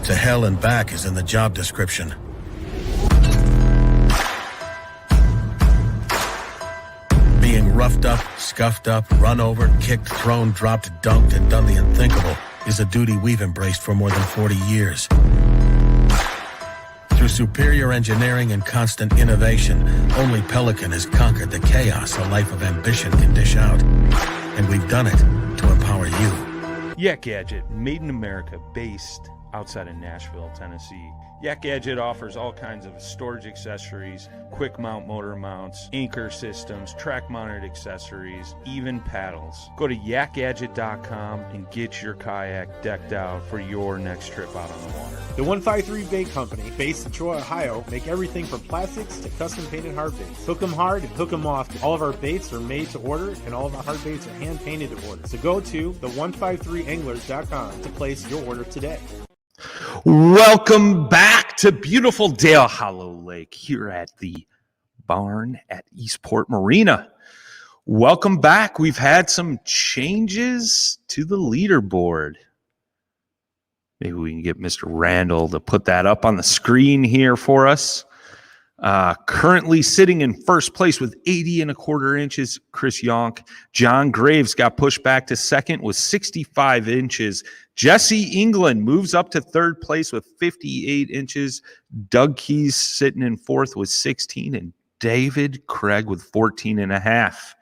To hell and back is in the job description. Being roughed up, scuffed up, run over, kicked, thrown, dropped, dunked, and done the unthinkable is a duty we've embraced for more than 40 years. Through superior engineering and constant innovation, only Pelican has conquered the chaos a life of ambition can dish out. And we've done it to empower you. Yak Gadget, made in America, based outside of Nashville, Tennessee. Yak Gadget offers all kinds of storage accessories, quick mount motor mounts, anchor systems, track mounted accessories, even paddles. Go to yakgadget.com and get your kayak decked out for your next trip out on the water. The 153 Bait Company, based in Troy, Ohio, make everything from plastics to custom painted hard baits. Hook 'em hard and hook 'em often. All of our baits are made to order, and all of our hard baits are hand painted to order. So go to the153anglers.com to place your order today. Welcome back to beautiful Dale Hollow Lake here at the barn at Eastport Marina. Welcome back. We've had some changes to the leaderboard. Maybe we can get Mr. Randall to put that up on the screen here for us. Currently sitting in first place with 80 1/4 inches, Chris Yonk. John Graves got pushed back to second with 65 inches. Jesse England moves up to third place with 58 inches. Doug Keys sitting in fourth with 16, and David Craig with 14.5.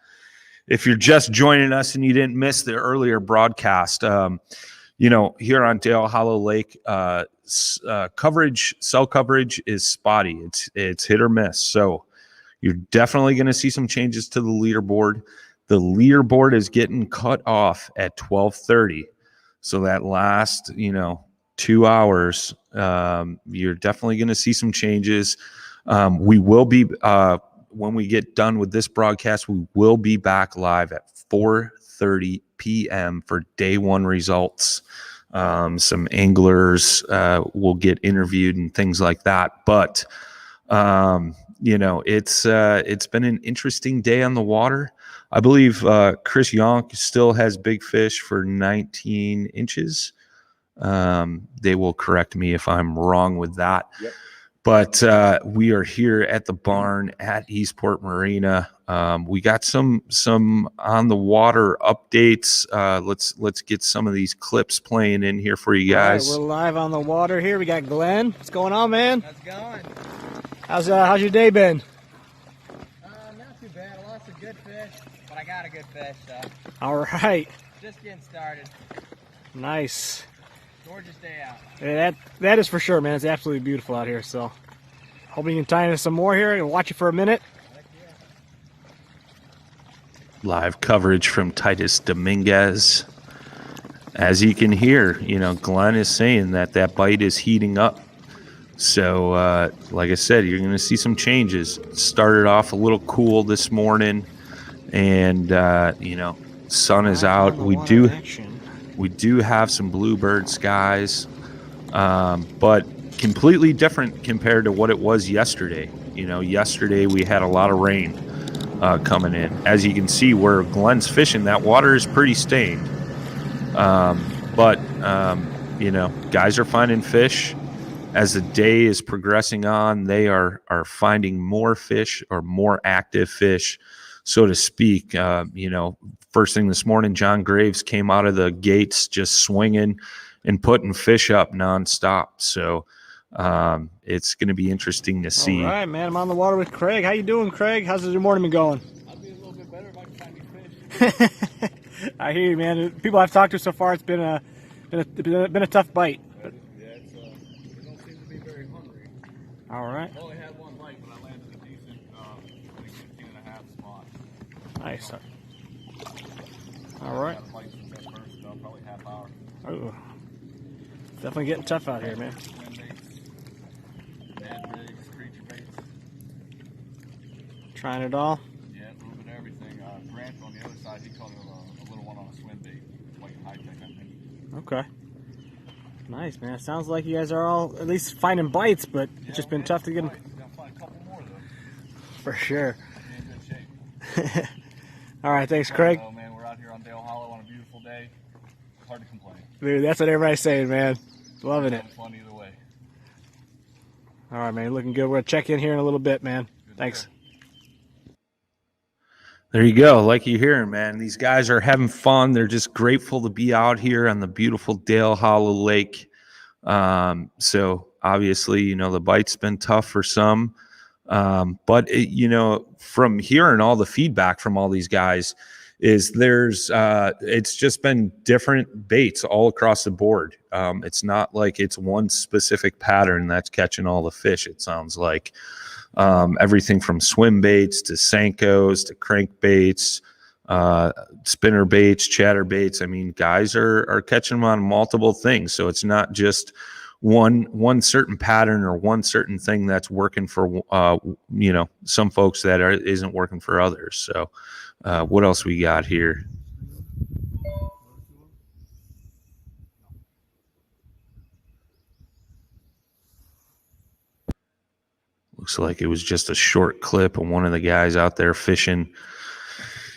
If you're just joining us and you didn't miss the earlier broadcast, here on Dale Hollow Lake, cell coverage is spotty. It's hit or miss. So you're definitely going to see some changes to the leaderboard. The leaderboard is getting cut off at 12:30. So that last, 2 hours, you're definitely going to see some changes. We will be, when we get done with this broadcast, we will be back live at 4:30 p.m. for day one results. Some anglers will get interviewed and things like that. But, it's been an interesting day on the water. I believe Chris Yonk still has big fish for 19 inches. They will correct me if I'm wrong with that. Yep. But we are here at the barn at Eastport Marina. We got some on the water updates. Let's get some of these clips playing in here for you guys. All right, we're live on the water here. We got Glenn. What's going on, man? How's it going? How's your day been? Not too bad. I lost a good fish, but I got a good fish, so. All right. Just getting started. Nice. Gorgeous day out. Yeah, that is for sure, man. It's absolutely beautiful out here. So, hoping you can tie into some more here and watch it for a minute. Heck yeah. Live coverage from Titus Dominguez. As you can hear, Glenn is saying that bite is heating up. So, like I said, you're going to see some changes. It started off a little cool this morning, and sun is out. We do have some bluebird skies, but completely different compared to what it was yesterday. Yesterday we had a lot of rain coming in. As you can see where Glenn's fishing, that water is pretty stained. But guys are finding fish. As the day is progressing on, they are finding more fish, or more active fish, so to speak. First thing this morning, John Graves came out of the gates just swinging and putting fish up nonstop. So it's going to be interesting to see. All right, man. I'm on the water with Craig. How you doing, Craig? How's your morning been going? I'll be a little bit better if I can find me fish. I hear you, man. People I've talked to so far, it's been a tough bite. Yeah, they don't seem to be very hungry. All right. I only had one bite, but I landed a decent 15.5 spot. Nice. All right. Got a bite since that first, probably half hour. Oh, definitely getting tough out here, man. Swim baits, bad rigs, creature baits. Trying it all. Yeah, a little bit of everything. Grant on the other side, he caught a little one on a swim bait. Quite high tech, I think. Okay. Nice, man. Sounds like you guys are all at least finding bites, but it's just been tough to get them. Gotta find a couple more though. For sure. In good shape. All right, thanks, Craig. Oh man, we're out here on Dale Hollow on a beautiful day. Hard to complain. Dude, that's what everybody's saying, man. Loving it. Having fun either way. All right, man. Looking good. We're going to check in here in a little bit, man. Thanks. There you go. Like you're hearing, man, these guys are having fun. They're just grateful to be out here on the beautiful Dale Hollow Lake. So obviously, you know, the bite's been tough for some. But it, you know, from hearing all the feedback from all these guys is it's just been different baits all across the board. It's not like it's one specific pattern that's catching all the fish. It sounds like, everything from swim baits to Senkos to crankbaits, spinner baits, chatter baits. I mean, guys are catching them on multiple things. So it's not just one certain pattern or one certain thing that's working for, you know, some folks that isn't working for others. So what else we got here? Looks like it was just a short clip of one of the guys out there fishing.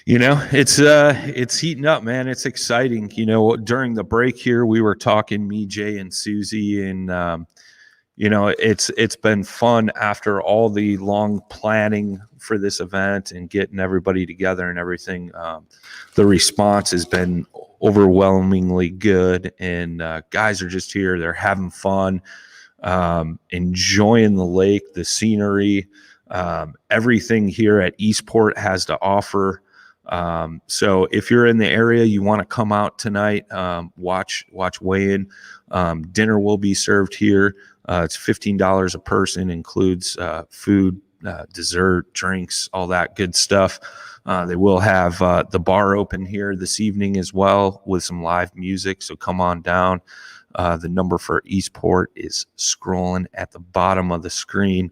You know, it's heating up, man. It's exciting. You know, during the break here, we were talking, me, Jay, and Susie, and you know, it's been fun after all the long planning for this event and getting everybody together and everything. The response has been overwhelmingly good, and guys are just here. They're having fun, enjoying the lake, the scenery, everything here at Eastport has to offer. So if you're in the area, you want to come out tonight, watch weigh-in. Dinner will be served here. It's $15 a person, includes food, dessert, drinks, all that good stuff. They will have the bar open here this evening as well with some live music, so come on down. The number for Eastport is scrolling at the bottom of the screen.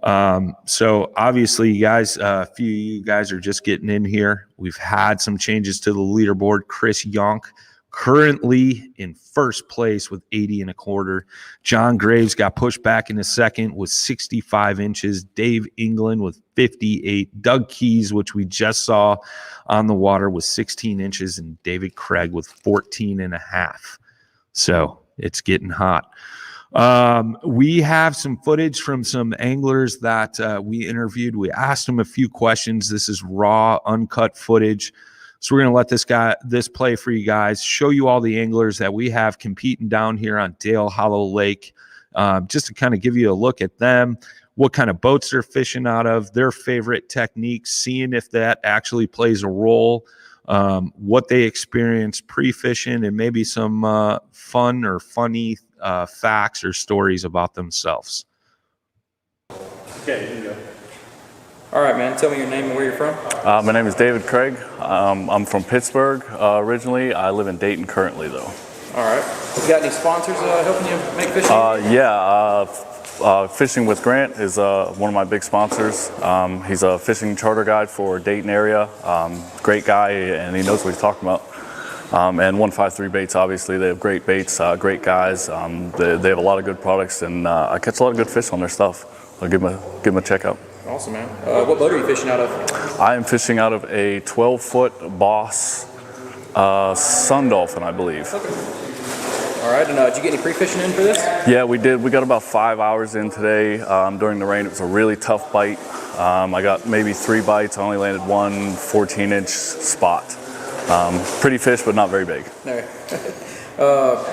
So obviously, you guys, a few of you guys are just getting in here. We've had some changes to the leaderboard. Chris Yonk currently in first place with 80 1/4. John Graves got pushed back into second with 65 inches. Dave England with 58. Doug Keys, which we just saw on the water, with 16 inches, and David Craig with 14 1/2. So it's getting hot. We have some footage from some anglers that we interviewed. We asked them a few questions. This is raw, uncut footage. So we're going to let this play for you guys, show you all the anglers that we have competing down here on Dale Hollow Lake, just to kind of give you a look at them, what kind of boats they're fishing out of, their favorite techniques, seeing if that actually plays a role, what they experience pre-fishing, and maybe some fun or funny facts or stories about themselves. Okay, here you go. All right, man. Tell me your name and where you're from. My name is David Craig. I'm from Pittsburgh originally. I live in Dayton currently, though. All right. You got any sponsors helping you make fishing? Fishing with Grant is one of my big sponsors. He's a fishing charter guide for Dayton area. Great guy, and he knows what he's talking about. And 153 Baits, obviously, they have great baits, great guys. They have a lot of good products, and I catch a lot of good fish on their stuff. I'll give them a check out. Awesome, man. What boat are you fishing out of? I am fishing out of a 12-foot Boss Sun Dolphin, I believe. Okay. All right, and did you get any pre-fishing in for this? Yeah, we did. We got about 5 hours in today during the rain. It was a really tough bite. I got maybe 3 bites. I only landed one 14-inch spot. Pretty fish, but not very big. All right.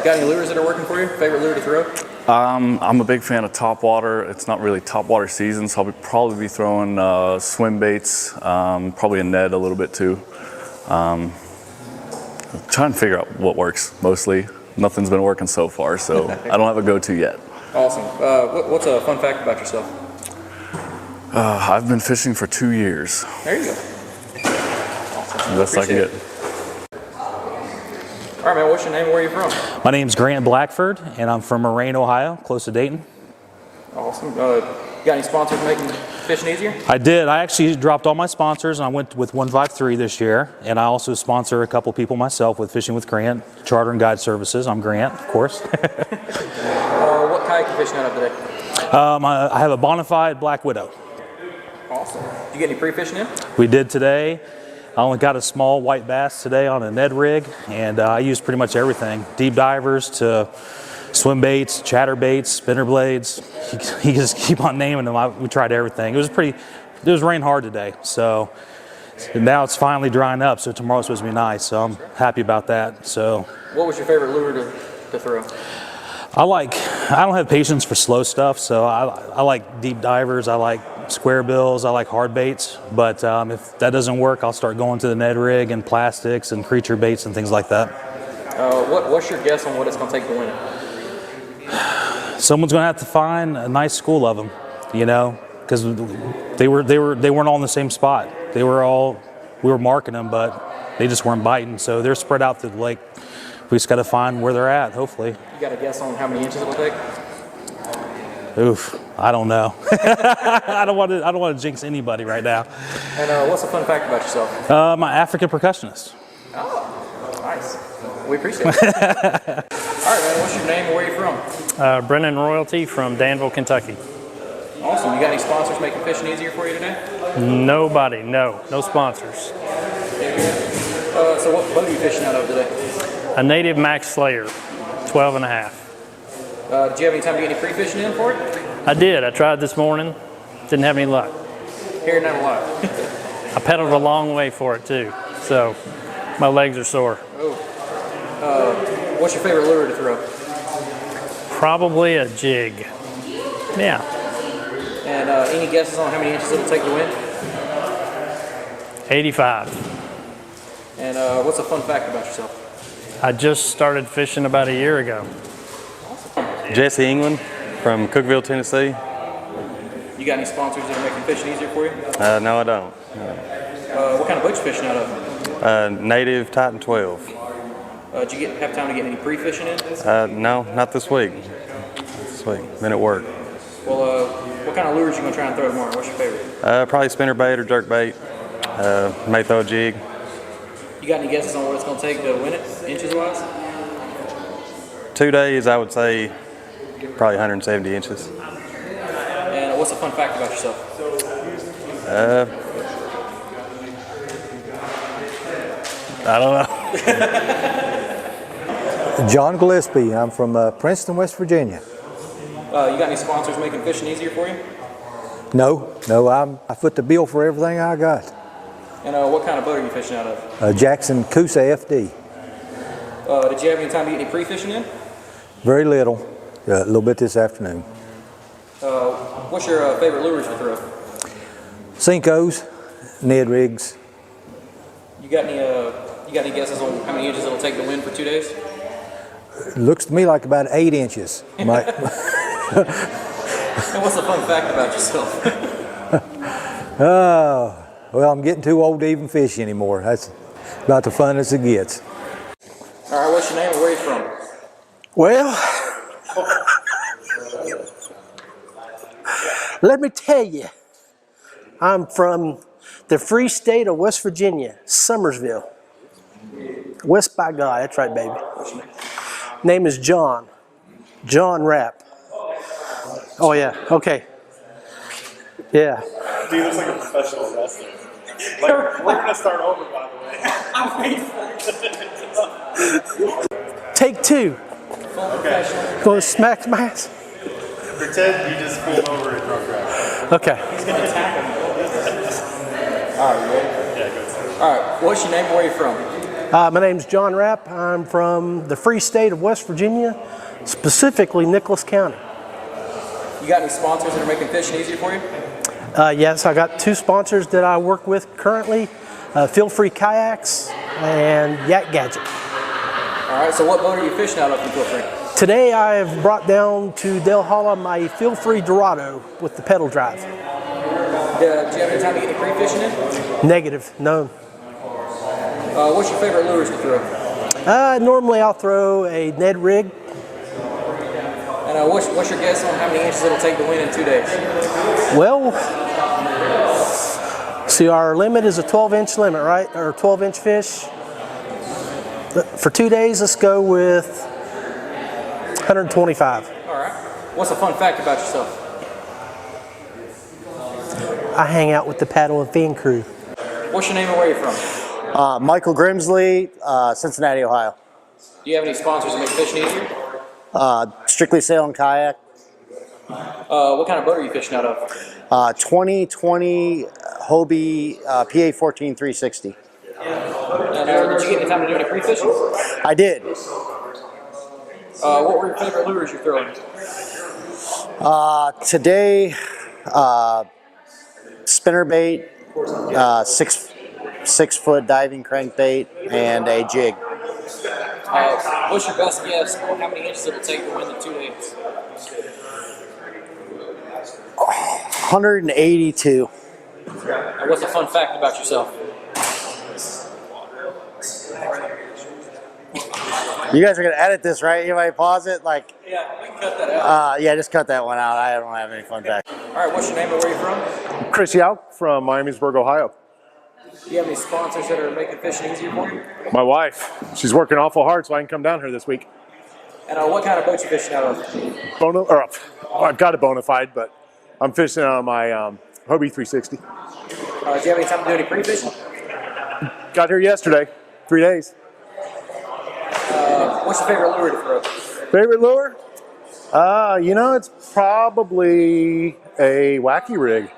Got any lures that are working for you? Favorite lure to throw? I'm a big fan of topwater. It's not really topwater season, so I'll probably be throwing swim baits, probably a Ned a little bit too. Trying to figure out what works mostly. Nothing's been working so far, so I don't have a go-to yet. Awesome. What's a fun fact about yourself? I've been fishing for 2 years. There you go. Awesome. Best I can get. All right, man, what's your name and where are you from? My name's Grant Blackford, and I'm from Marina, Ohio, close to Dayton. Awesome. You got any sponsors making fishing easier? I did. I actually dropped all my sponsors, and I went with 153 this year, and I also sponsor a couple people myself with Fishing with Grant, Charter and Guide Services. I'm Grant, of course. What kayak are you fishing out of today? I have a Bonafide Black Widow. Awesome. Did you get any pre-fishing in? We did today. I only got a small white bass today on a Ned rig, and I used pretty much everything. Deep divers to swim baits, chatter baits, spinner blades. He just keep on naming them. We tried everything. It was raining hard today, so now it's finally drying up. So tomorrow's supposed to be nice. So I'm happy about that. So What was your favorite lure to throw? I don't have patience for slow stuff, so I like deep divers, I like square bills, I like hard baits, but if that doesn't work, I'll start going to the Ned rig and plastics and creature baits and things like that. What's your guess on what it's going to take to win it? Someone's going to have to find a nice school of them, you know, because they weren't all in the same spot. We were marking them, but they just weren't biting, so they're spread out through the lake. We just got to find where they're at, hopefully. You got a guess on how many inches it'll take? Oof, I don't know. I don't want to jinx anybody right now. And what's a fun fact about yourself? I'm an African percussionist. Oh, nice. We appreciate it. All right, man. What's your name and where are you from? Brennan Royalty from Danville, Kentucky. Awesome. You got any sponsors making fishing easier for you today? Nobody, no sponsors. So what boat are you fishing out of today? A native Max Slayer, 12 and a half. Did you have any time to get any pre-fishing in for it? I did. I tried this morning. Didn't have any luck. Hearing that a lot. I pedaled a long way for it too, so my legs are sore. What's your favorite lure to throw? Probably a jig. Yeah. And any guesses on how many inches it'll take to win? 85. And what's a fun fact about yourself? I just started fishing about a year ago. Jesse England from Cookeville, Tennessee. You got any sponsors that are making fishing easier for you? No, I don't. What kind of boat you fishing out of? Native Titan 12. Did you have time to get any pre-fishing in? No, not this week. Been at work. Well, what kind of lures you gonna try and throw tomorrow? What's your favorite? Probably spinner bait or jerk bait. May throw a jig. You got any guesses on what it's gonna take to win it, inches wise? 2 days, I would say probably 170 inches. And what's a fun fact about yourself? I don't know. John Gillespie. I'm from Princeton, West Virginia. You got any sponsors making fishing easier for you? No, I foot the bill for everything I got. And what kind of boat are you fishing out of? Jackson Coosa FD. Did you have any time to get any pre-fishing in? Very little, a little bit this afternoon. What's your favorite lures to throw? Cinco's, Ned rigs. You got any guesses on how many inches it'll take to win for 2 days? Looks to me like about 8 inches. And what's the fun fact about yourself? Well, I'm getting too old to even fish anymore. That's about the funnest it gets. All right, what's your name and where are you from? Well, let me tell you, I'm from the free state of West Virginia, Summersville. West by God, that's right, baby. Name is John Rapp. Oh yeah, okay. Yeah. Dude, looks like a professional wrestler. Like, we're gonna start over, by the way. I'm waiting for it. Take two. Okay. Go smack my ass. Pretend you just pulled over a drunk driver. Okay. He's gonna attack him. All right, you ready? Yeah, go. All right, what's your name and where are you from? My name's John Rapp. I'm from the free state of West Virginia, specifically Nicholas County. You got any sponsors that are making fishing easier for you? Yes, I got 2 sponsors that I work with currently, Feel Free Kayaks and Yak Gadget. All right, so what boat are you fishing out of from Feel Free? Today I've brought down to Del Holla my Feel Free Dorado with the pedal drive. Do you have any time to get any pre-fishing in? Negative, no. What's your favorite lures to throw? Normally I'll throw a Ned rig. And what's your guess on how many inches it'll take to win in 2 days? Well, see, our limit is a 12-inch limit, right? Or 12-inch fish. For 2 days, let's go with 125. All right. What's a fun fact about yourself? I hang out with the paddle and fin crew. What's your name and where are you from? Michael Grimsley, Cincinnati, Ohio. Do you have any sponsors that make fishing easier? Strictly sail and kayak. What kind of boat are you fishing out of? 2020 Hobie PA14 360. And did you get any time to do any pre-fishing? I did. What were your favorite lures you're throwing? Today, spinnerbait, 6-foot diving crankbait, and a jig. What's your best guess on how many inches it'll take to win the 2 days? 182. And what's a fun fact about yourself? You guys are gonna edit this, right? You might pause it, like. Yeah, we can cut that out. Yeah, just cut that one out. I don't have any fun facts. All right, what's your name and where are you from? Chris Yao from Miamisburg, Ohio. Do you have any sponsors that are making fishing easier for you? My wife, she's working awful hard so I can come down here this week. And what kind of boat you fishing out of? I've got a bona fide, but I'm fishing on my Hobie 360. Do you have any time to do any pre-fishing? Got here yesterday, 3 days. What's your favorite lure to throw? Favorite lure? It's probably a wacky rig.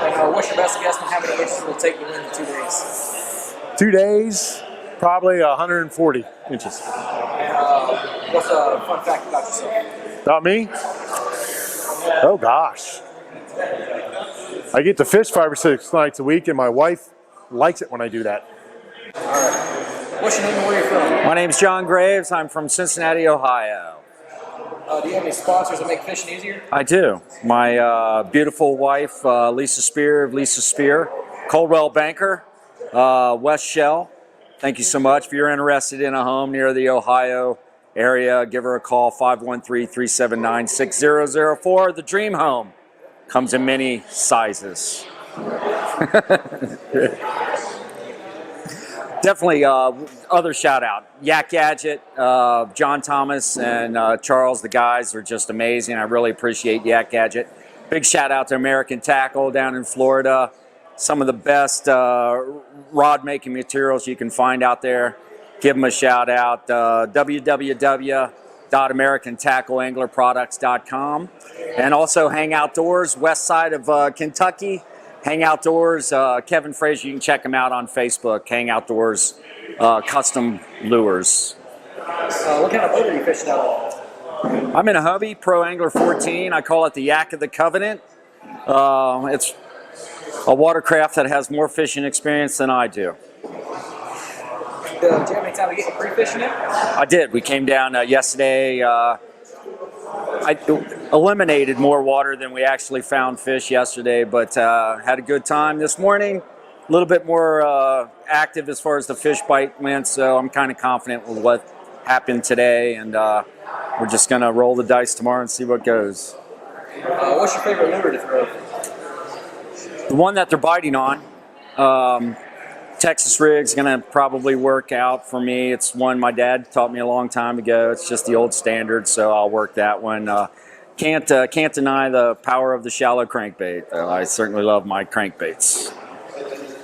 And what's your best guess on how many inches it'll take to win the 2 days? 2 days, probably 140 inches. And what's a fun fact about yourself? Not me? Oh gosh. I get to fish 5 or 6 nights a week and my wife likes it when I do that. All right. What's your name and where are you from? My name's John Graves. I'm from Cincinnati, Ohio. Do you have any sponsors that make fishing easier? I do. My beautiful wife, Lisa Spear of Lisa Spear, Coldwell Banker, West Shell. Thank you so much. If you're interested in a home near the Ohio area, give her a call, 513-379-6004. The Dream Home comes in many sizes. Definitely other shout out. Yak Gadget, John Thomas and Charles, the guys are just amazing. I really appreciate Yak Gadget. Big shout out to American Tackle down in Florida. Some of the best rod making materials you can find out there. Give them a shout out. www.americantackleanglerproducts.com. And also Hang Outdoors, west side of Kentucky. Hang Outdoors, Kevin Frazier, you can check him out on Facebook, Hang Outdoors Custom Lures. What kind of boat are you fishing out of? I'm in a Hobie Pro Angler 14. I call it the Yak of the Covenant. It's a watercraft that has more fishing experience than I do. Do you have any time to get pre-fishing it? I did. We came down yesterday. I eliminated more water than we actually found fish yesterday, but had a good time this morning. A little bit more active as far as the fish bite went, so I'm kind of confident with what happened today, and we're just going to roll the dice tomorrow and see what goes. What's your favorite lure to throw? The one that they're biting on, Texas rig's going to probably work out for me. It's one my dad taught me a long time ago. It's just the old standard, so I'll work that one. Can't deny the power of the shallow crankbait, though. I certainly love my crankbaits.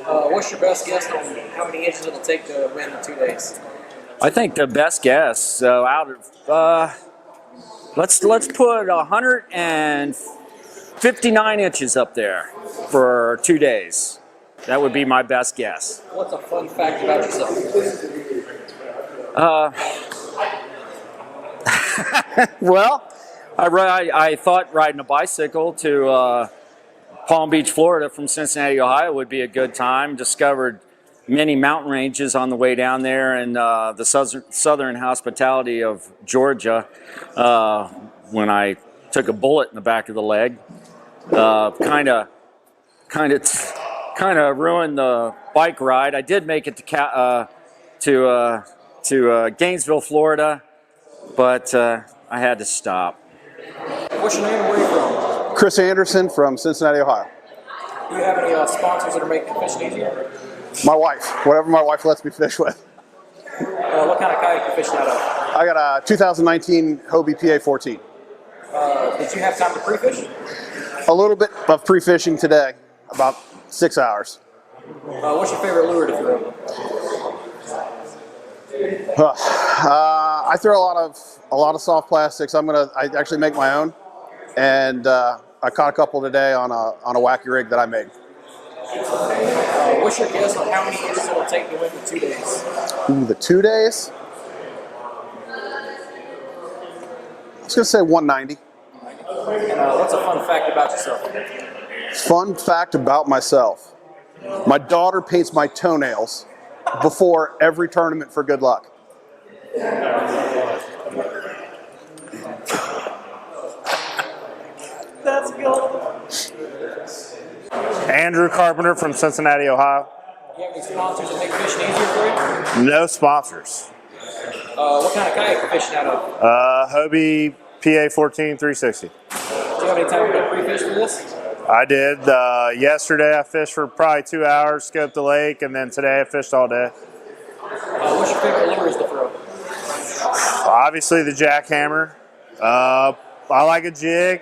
What's your best guess on how many inches it'll take to win the 2 days? I think the best guess, out of let's put 159 inches up there for 2 days. That would be my best guess. What's a fun fact about yourself? Well, I thought riding a bicycle to Palm Beach, Florida from Cincinnati, Ohio would be a good time. Discovered many mountain ranges on the way down there, and the southern hospitality of Georgia when I took a bullet in the back of the leg. Kind of ruined the bike ride. I did make it to Gainesville, Florida, but I had to stop. What's your name and where are you from? Chris Anderson from Cincinnati, Ohio. Do you have any sponsors that are making fishing easier? My wife, whatever my wife lets me fish with. What kind of kayak are you fishing out of? I got a 2019 Hobie PA14. Did you have time to pre-fish? A little bit of pre-fishing today, about 6 hours. What's your favorite lure to throw? I I throw a lot of soft plastics. I actually make my own, and I caught a couple today on a wacky rig that I made. What's your guess on how many inches it will take to win the 2 days? Ooh, the 2 days? I was gonna say 190. And what's a fun fact about yourself? Fun fact about myself. My daughter paints my toenails before every tournament for good luck. That's good. Andrew Carpenter from Cincinnati, Ohio. Do you have any sponsors that make fishing easier for you? No sponsors. What kind of kayak are you fishing out of? Hobie PA 14 360. Do you have any time to pre-fish for this? I did. Yesterday I fished for probably 2 hours, scoped the lake, and then today I fished all day. What's your favorite lures to throw? Obviously the jackhammer. I like a jig.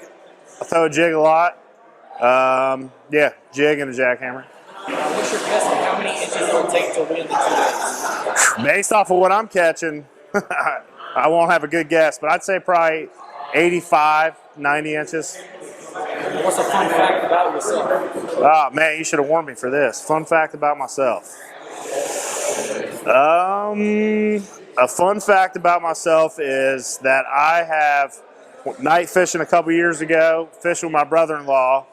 I throw a jig a lot. Yeah, jig and a jackhammer. What's your guess on how many inches it will take to win the 2 days? Based off of what I'm catching, I won't have a good guess, but I'd say probably 85, 90 inches. What's a fun fact about yourself? Oh, man, you should have warned me for this. Fun fact about myself. A fun fact about myself is that I have night fishing a couple years ago, fished with my brother-in-law.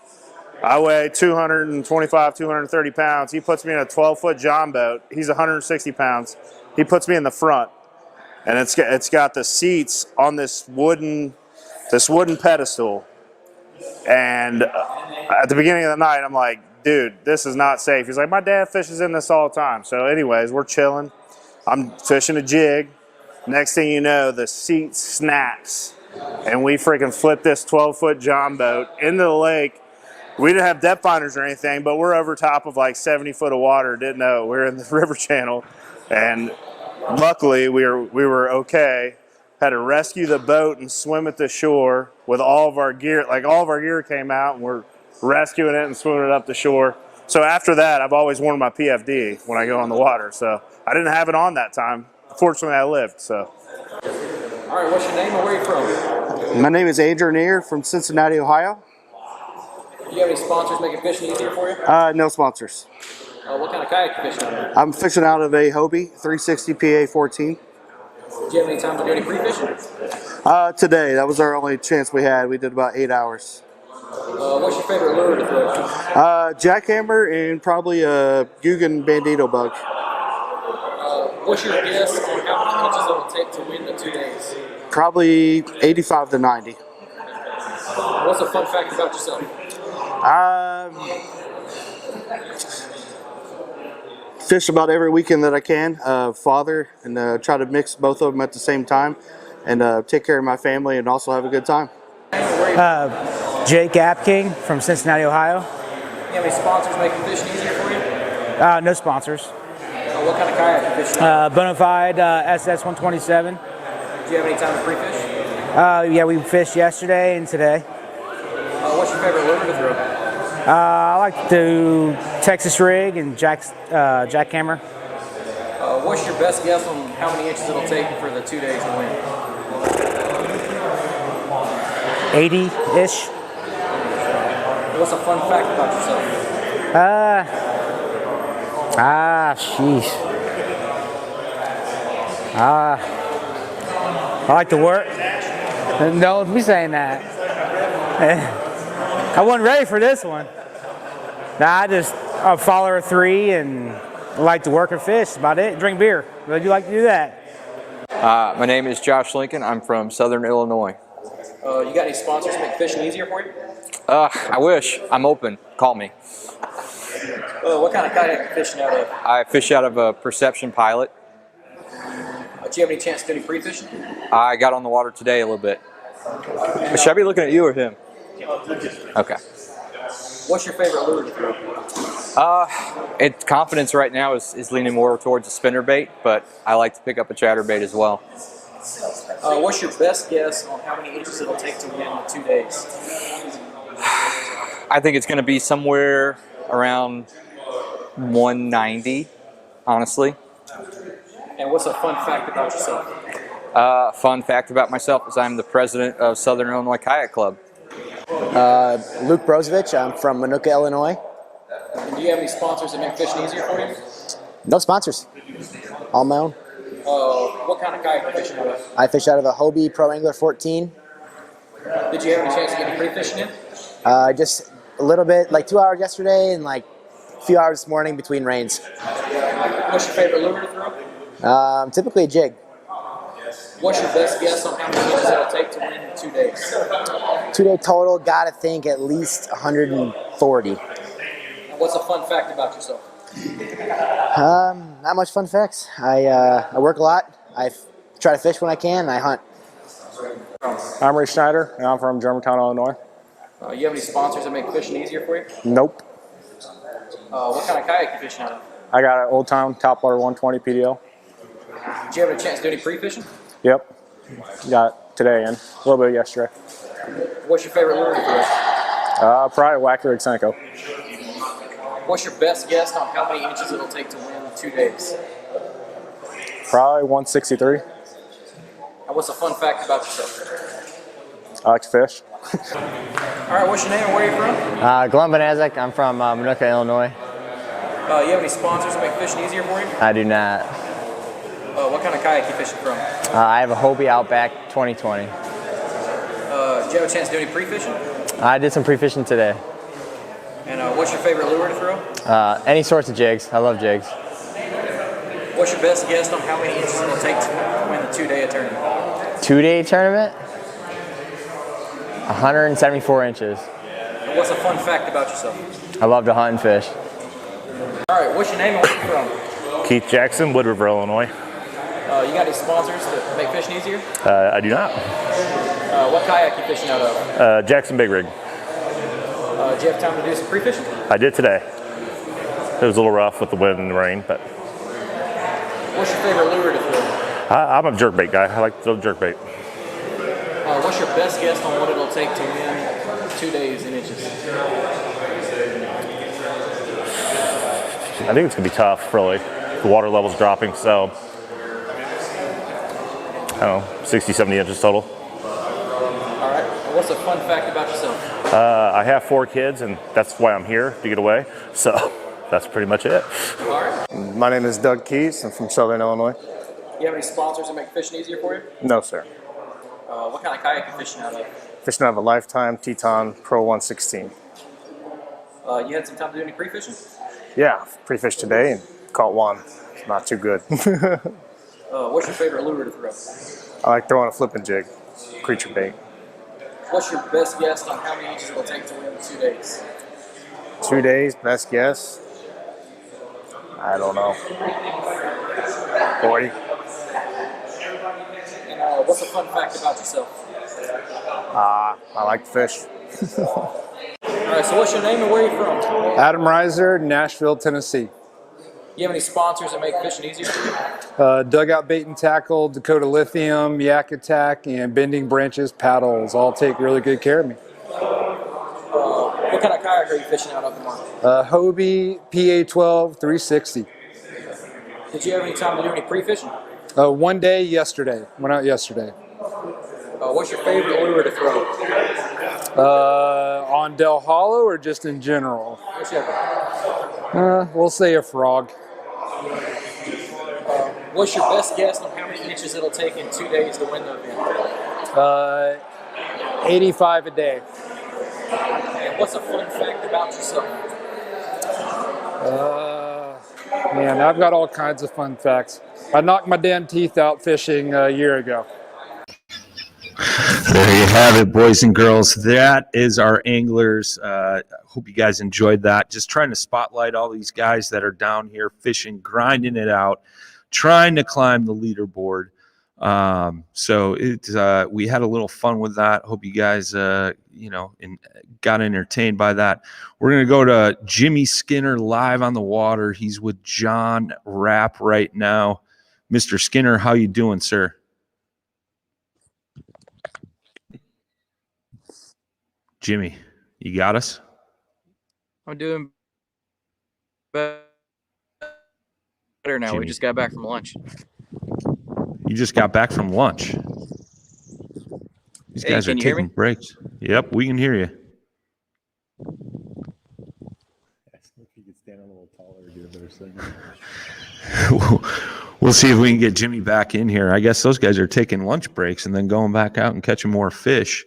I weigh 225, 230 pounds. He puts me in a 12-foot John boat. He's 160 pounds. He puts me in the front, and it's got the seats on this wooden pedestal. And at the beginning of the night, I'm like, dude, this is not safe. He's like, my dad fishes in this all the time. So anyways, we're chilling. I'm fishing a jig. Next thing you know, the seat snaps, and we freaking flip this 12-foot John boat into the lake. We didn't have depth finders or anything, but we're over top of like 70 foot of water. Didn't know. We were in the river channel, and luckily we were okay. Had to rescue the boat and swim at the shore with all of our gear. Like all of our gear came out, and we're rescuing it and swimming it up the shore. So after that, I've always worn my PFD when I go on the water. So I didn't have it on that time. Fortunately, I lived. So. All right, what's your name and where are you from? My name is Adrian Ear from Cincinnati, Ohio. Do you have any sponsors making fishing easier for you? No sponsors. What kind of kayak are you fishing out of? I'm fishing out of a Hobie 360 PA 14. Do you have any time to do any pre-fishing? Today, that was our only chance we had. We did about 8 hours. What's your favorite lure to throw? Jackhammer and probably a Guggen Bandito bug. What's your guess on how many inches it will take to win the 2 days? Probably 85 to 90. What's a fun fact about yourself? Fish about every weekend that I can. Father, and try to mix both of them at the same time, and take care of my family and also have a good time. Jake Apking from Cincinnati, Ohio. Do you have any sponsors making fishing easier for you? No sponsors. What kind of kayak are you fishing? Bonafide SS 127. Do you have any time to pre-fish? Yeah, we fished yesterday and today. What's your favorite lure to throw? I like to do Texas rig and jackhammer. What's your best guess on how many inches it'll take for the 2 days to win? 80-ish. What's a fun fact about yourself? Sheesh. I like to work. Don't be saying that. I wasn't ready for this one. Nah, I follow a 3 and like to work and fish. That's about it. Drink beer. Would you like to do that? My name is Josh Lincoln. I'm from Southern Illinois. You got any sponsors to make fishing easier for you? I wish. I'm open. Call me. What kind of kayak are you fishing out of? I fish out of a Perception Pilot. Do you have any chance to do any pre-fishing? I got on the water today a little bit. Should I be looking at you or him? Okay. What's your favorite lure to throw? Confidence right now is leaning more towards a spinnerbait, but I like to pick up a chatterbait as well. What's your best guess on how many inches it'll take to win in 2 days? I think it's going to be somewhere around 190, honestly. And what's a fun fact about yourself? Fun fact about myself is I'm the president of Southern Illinois Kayak Club. Luke Brozovich. I'm from Manuka, Illinois. And do you have any sponsors that make fishing easier for you? No sponsors. All my own. What kind of kayak are you fishing out of? I fish out of a Hobie Pro Angler 14. Did you have any chance to get any pre-fishing in? Just a little bit, like 2 hours yesterday and like a few hours this morning between rains. What's your favorite lure to throw? Typically a jig. What's your best guess on how many inches it'll take to win in 2 days? 2 day total, gotta think at least 140. And what's a fun fact about yourself? Not much fun facts. I work a lot. I try to fish when I can. I hunt. I'm Ray Schneider, and I'm from Germantown, Illinois. You have any sponsors that make fishing easier for you? Nope. What kind of kayak you fishing out of? I got an Old Town Topwater 120 PDO. Did you have a chance to do any pre-fishing? Yep. Got today and a little bit yesterday. What's your favorite lure to throw? Probably Wacker Exenco. What's your best guess on how many inches it'll take to win 2 days? Probably 163. And what's a fun fact about yourself? I like to fish. All right, what's your name and where are you from? Glenn Banazek. I'm from Manuka, Illinois. You have any sponsors that make fishing easier for you? I do not. What kind of kayak you fishing from? I have a Hobie Outback 2020. Did you have a chance to do any pre-fishing? I did some pre-fishing today. And what's your favorite lure to throw? Any sorts of jigs. I love jigs. What's your best guess on how many inches it'll take to win the 2-day tournament? 2-day tournament? 174 inches. And what's a fun fact about yourself? I love to hunt and fish. All right, what's your name and where are you from? Keith Jackson, Wood River, Illinois. You got any sponsors that make fishing easier? I do not. What kayak you fishing out of? Jackson Big Rig. Did you have time to do some pre-fishing? I did today. It was a little rough with the wind and the rain, but. What's your favorite lure to throw? I'm a jerkbait guy. I like to throw jerkbait. What's your best guess on what it'll take to win 2 days in inches? I think it's going to be tough, really. The water level's dropping, so. I don't know, 60, 70 inches total. All right. And what's a fun fact about yourself? I have 4 kids, and that's why I'm here, to get away. So that's pretty much it. All right. My name is Doug Keys. I'm from Southern Illinois. You have any sponsors that make fishing easier for you? No, sir. What kind of kayak you fishing out of? Fishing out of a Lifetime Teton Pro 116. You had some time to do any pre-fishing? Yeah, pre-fished today and caught one. It's not too good. What's your favorite lure to throw? I like throwing a flipping jig, creature bait. What's your best guess on how many inches it'll take to win 2 days? 2 days, best guess? I don't know. 40. And what's a fun fact about yourself? I like to fish. All right, so what's your name and where are you from? Adam Reiser, Nashville, Tennessee. You have any sponsors that make fishing easier? Dugout Bait and Tackle, Dakota Lithium, Yak Attack, and Bending Branches Paddles all take really good care of me. What kind of kayak are you fishing out of tomorrow? Hobie PA12 360. Did you have any time to do any pre-fishing? 1 day yesterday. Went out yesterday. What's your favorite lure to throw? On Del Hollow or just in general? Whichever. We'll say a frog. What's your best guess on how many inches it'll take in 2 days to win the event? 85 a day. And what's a fun fact about yourself? Man, I've got all kinds of fun facts. I knocked my damn teeth out fishing a year ago. There you have it, boys and girls. That is our anglers. Hope you guys enjoyed that. Just trying to spotlight all these guys that are down here fishing, grinding it out, trying to climb the leaderboard. So we had a little fun with that. Hope you guys, got entertained by that. We're going to go to Jimmy Skinner live on the water. He's with John Rapp right now. Mr. Skinner, how you doing, sir? Jimmy, you got us? I'm doing better now. Jimmy. We just got back from lunch. You just got back from lunch. These guys are taking breaks. Yep, we can hear you. We'll see if we can get Jimmy back in here. I guess those guys are taking lunch breaks and then going back out and catching more fish.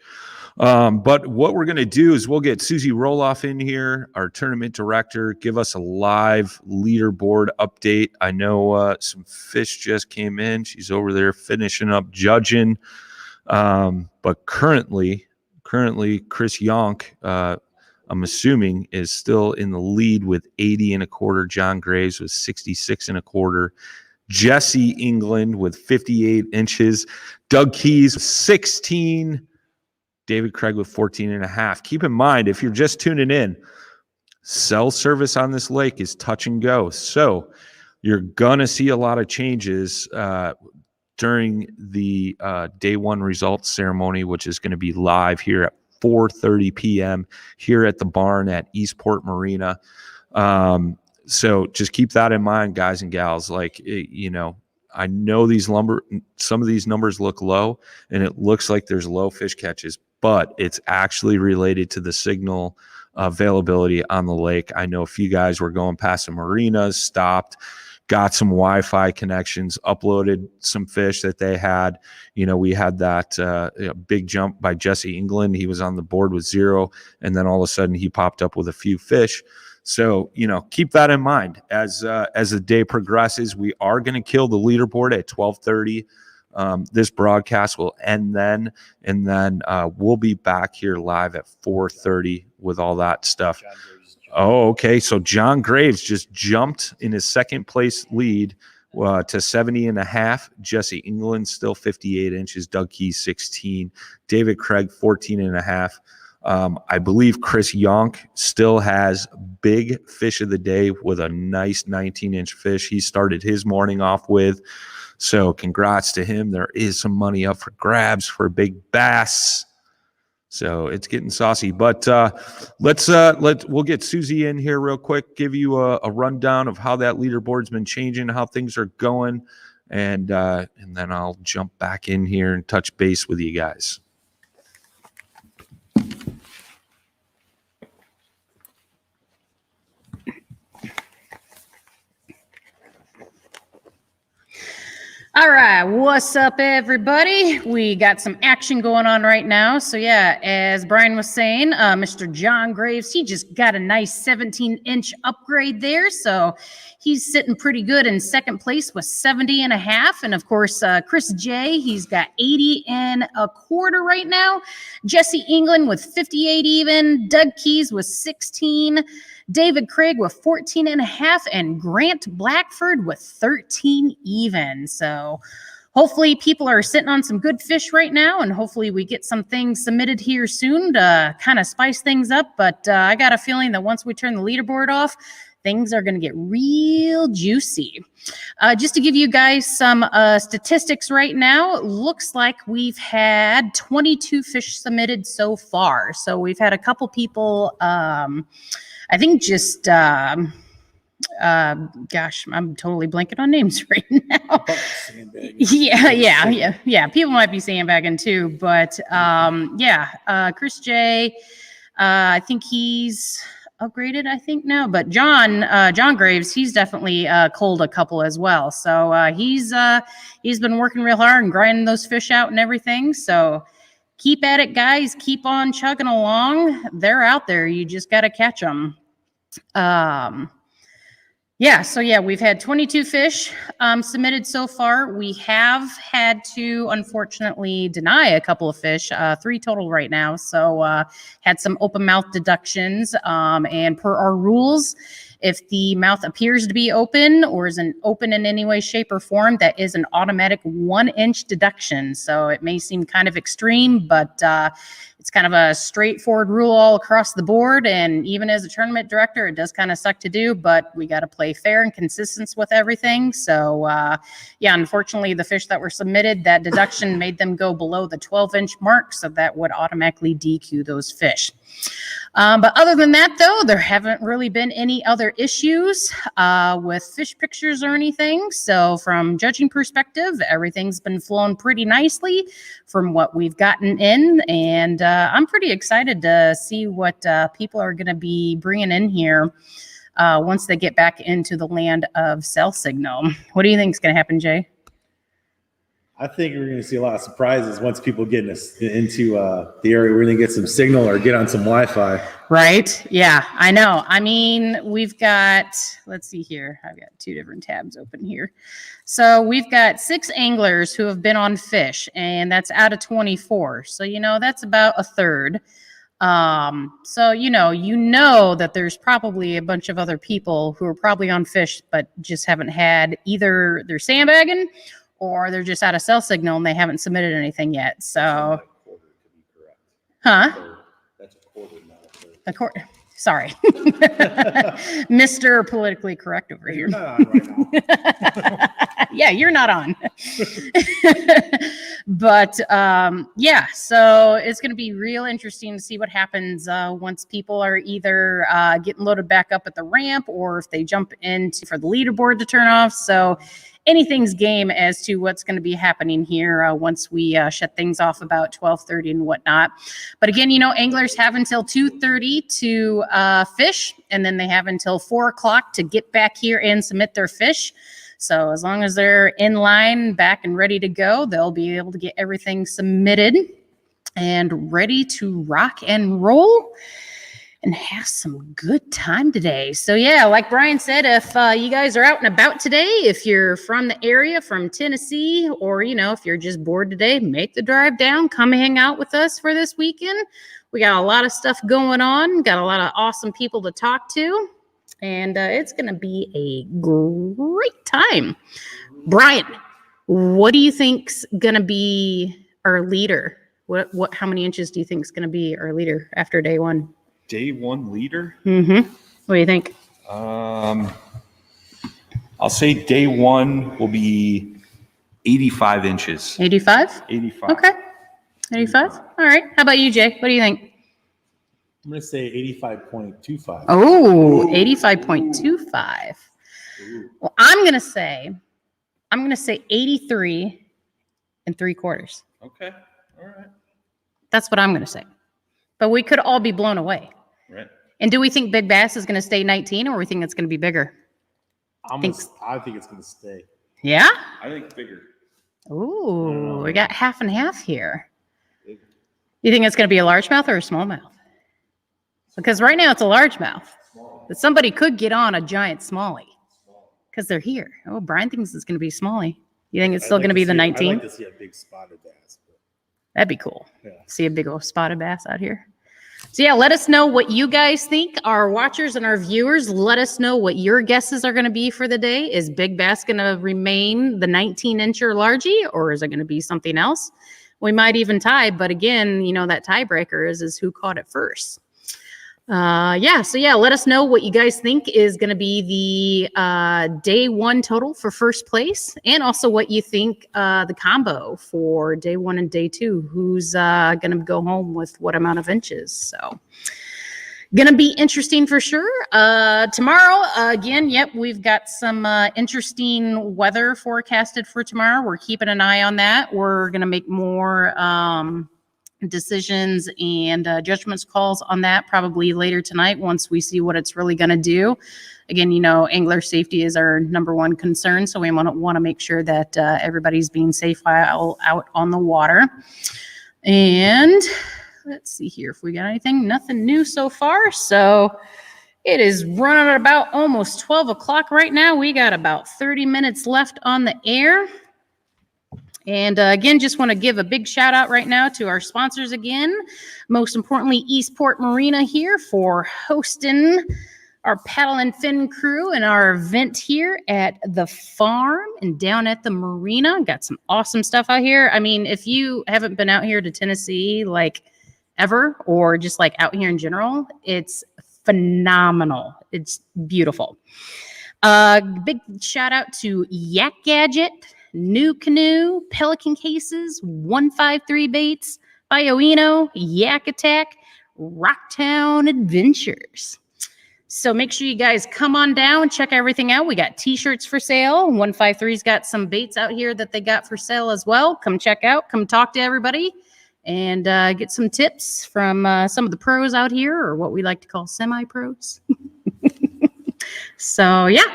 But what we're going to do is we'll get Susie Roloff in here, our tournament director, give us a live leaderboard update. I know some fish just came in. She's over there finishing up judging. But currently Chris Yonk, I'm assuming, is still in the lead with 80 1/4. John Graves with 66 1/4. Jesse England with 58 inches. Doug Keys with 16. David Craig with 14 1/2. Keep in mind, if you're just tuning in, cell service on this lake is touch and go. So you're going to see a lot of changes during the day one results ceremony, which is going to be live here at 4:30 p.m. here at the barn at Eastport Marina. So just keep that in mind, guys and gals. Like, I know some of these numbers look low, and it looks like there's low fish catches, but it's actually related to the signal availability on the lake. I know a few guys were going past the marinas, stopped, got some Wi-Fi connections, uploaded some fish that they had. We had that big jump by Jesse England. He was on the board with 0, and then all of a sudden he popped up with a few fish. So, keep that in mind as the day progresses. We are going to kill the leaderboard at 12:30. This broadcast will end then, and then we'll be back here live at 4:30 with all that stuff. Oh, okay. So John Graves just jumped in his second place lead to 70 1/2. Jesse England still 58 inches. Doug Keys 16. David Craig 14 1/2. I believe Chris Yonk still has big fish of the day with a nice 19-inch fish he started his morning off with. So congrats to him. There is some money up for grabs for a big bass. So it's getting saucy. But we'll get Susie in here real quick, give you a rundown of how that leaderboard's been changing, how things are going, and then I'll jump back in here and touch base with you guys. All right, what's up, everybody? We got some action going on right now. So yeah, as Brian was saying, Mr. John Graves, he just got a nice 17-inch upgrade there. So he's sitting pretty good in second place with 70 1/2. And of course, Chris J, he's got 80 1/4 right now. Jesse England with 58 even. Doug Keys with 16. David Craig with 14 1/2, and Grant Blackford with 13 even. So hopefully people are sitting on some good fish right now, and hopefully we get some things submitted here soon to kind of spice things up. But I got a feeling that once we turn the leaderboard off, things are going to get real juicy. Just to give you guys some statistics right now, it looks like we've had 22 fish submitted so far. So we've had a couple people, I think just, gosh, I'm totally blanking on names right now. Yeah. People might be sandbagging too, but Chris J, I think he's upgraded, I think now, but John Graves, he's definitely culled a couple as well. So he's been working real hard and grinding those fish out and everything. So keep at it, guys. Keep on chugging along. They're out there. You just got to catch them. We've had 22 fish submitted so far. We have had to, unfortunately, deny a couple of fish, 3 total right now. So had some open mouth deductions. And per our rules, if the mouth appears to be open or isn't open in any way, shape, or form, that is an automatic 1-inch deduction. So it may seem kind of extreme, but it's kind of a straightforward rule all across the board. And even as a tournament director, it does kind of suck to do, but we got to play fair and consistent with everything. So unfortunately, the fish that were submitted, that deduction made them go below the 12-inch mark. So that would automatically DQ those fish. But other than that, though, there haven't really been any other issues with fish pictures or anything. So from judging perspective, everything's been flowing pretty nicely from what we've gotten in. And I'm pretty excited to see what people are going to be bringing in here once they get back into the land of cell signal. What do you think is going to happen, Jay? I think we're going to see a lot of surprises once people get into the area. We're going to get some signal or get on some Wi-Fi. Right? Yeah, I know. I mean, we've got, let's see here. I've got 2 different tabs open here. So we've got 6 anglers who have been on fish, and that's out of 24. So, that's about a third. So, you know that there's probably a bunch of other people who are probably on fish, but just haven't had either they're sandbagging or they're just out of cell signal and they haven't submitted anything yet. So, huh? That's a quarter, not a third. A quarter. Sorry. Mr. Politically Correct over here. You're not on right now. Yeah, you're not on. But yeah, so it's going to be real interesting to see what happens once people are either getting loaded back up at the ramp or if they jump into for the leaderboard to turn off. So anything's game as to what's going to be happening here once we shut things off about 12:30 and whatnot. But again, anglers have until 2:30 to fish, and then they have until 4 o'clock to get back here and submit their fish. So as long as they're in line, back and ready to go, they'll be able to get everything submitted and ready to rock and roll and have some good time today. So yeah, like Brian said, if you guys are out and about today, if you're from the area, from Tennessee, or if you're just bored today, make the drive down, come hang out with us for this weekend. We got a lot of stuff going on, got a lot of awesome people to talk to, and it's gonna be a great time. Brian, what do you think's gonna be our leader? How many inches do you think is gonna be our leader after day one? Day 1 leader? Mm-hmm. What do you think? I'll say day 1 will be 85 inches. 85? 85. Okay. 85? All right. How about you, Jay? What do you think? I'm going to say 85.25. Oh, 85.25. Well, I'm going to say 83 3/4. Okay. All right. That's what I'm going to say. But we could all be blown away. Right. And do we think Big Bass is going to stay 19 or we think it's going to be bigger? I think it's going to stay. Yeah? I think bigger. Ooh, we got half and half here. You think it's going to be a largemouth or a smallmouth? Because right now it's a largemouth. But somebody could get on a giant smallie because they're here. Oh, Brian thinks it's going to be smallie. You think it's still going to be the 19? I'd like to see a big spotted bass. That'd be cool. Yeah. See a big old spotted bass out here. So yeah, let us know what you guys think. Our watchers and our viewers, let us know what your guesses are going to be for the day. Is Big Bass going to remain the 19-inch or largie, or is it going to be something else? We might even tie, but again, that tiebreaker is who caught it first. So let us know what you guys think is going to be the day 1 total for first place, and also what you think the combo for day 1 and day 2, who's going to go home with what amount of inches. So going to be interesting for sure. Tomorrow, again, we've got some interesting weather forecasted for tomorrow. We're keeping an eye on that. We're going to make more decisions and judgments calls on that probably later tonight once we see what it's really going to do. Again, angler safety is our number one concern, so we want to make sure that everybody's being safe while out on the water. And let's see here if we got anything. Nothing new so far. So it is running at about almost 12 o'clock right now. We got about 30 minutes left on the air. And again, just want to give a big shout out right now to our sponsors again. Most importantly, Eastport Marina here for hosting our paddle and fin crew and our event here at the farm and down at the marina. Got some awesome stuff out here. I mean, if you haven't been out here to Tennessee like ever, or just like out here in general, it's phenomenal. It's beautiful. Big shout out to Yak Gadget, New Canoe, Pelican Cases, 153 Baits, Bioino, Yak Attack, Rocktown Adventures. So make sure you guys come on down, check everything out. We got t-shirts for sale. 153's got some baits out here that they got for sale as well. Come check out, come talk to everybody, and get some tips from some of the pros out here, or what we like to call semi-pros. So yeah,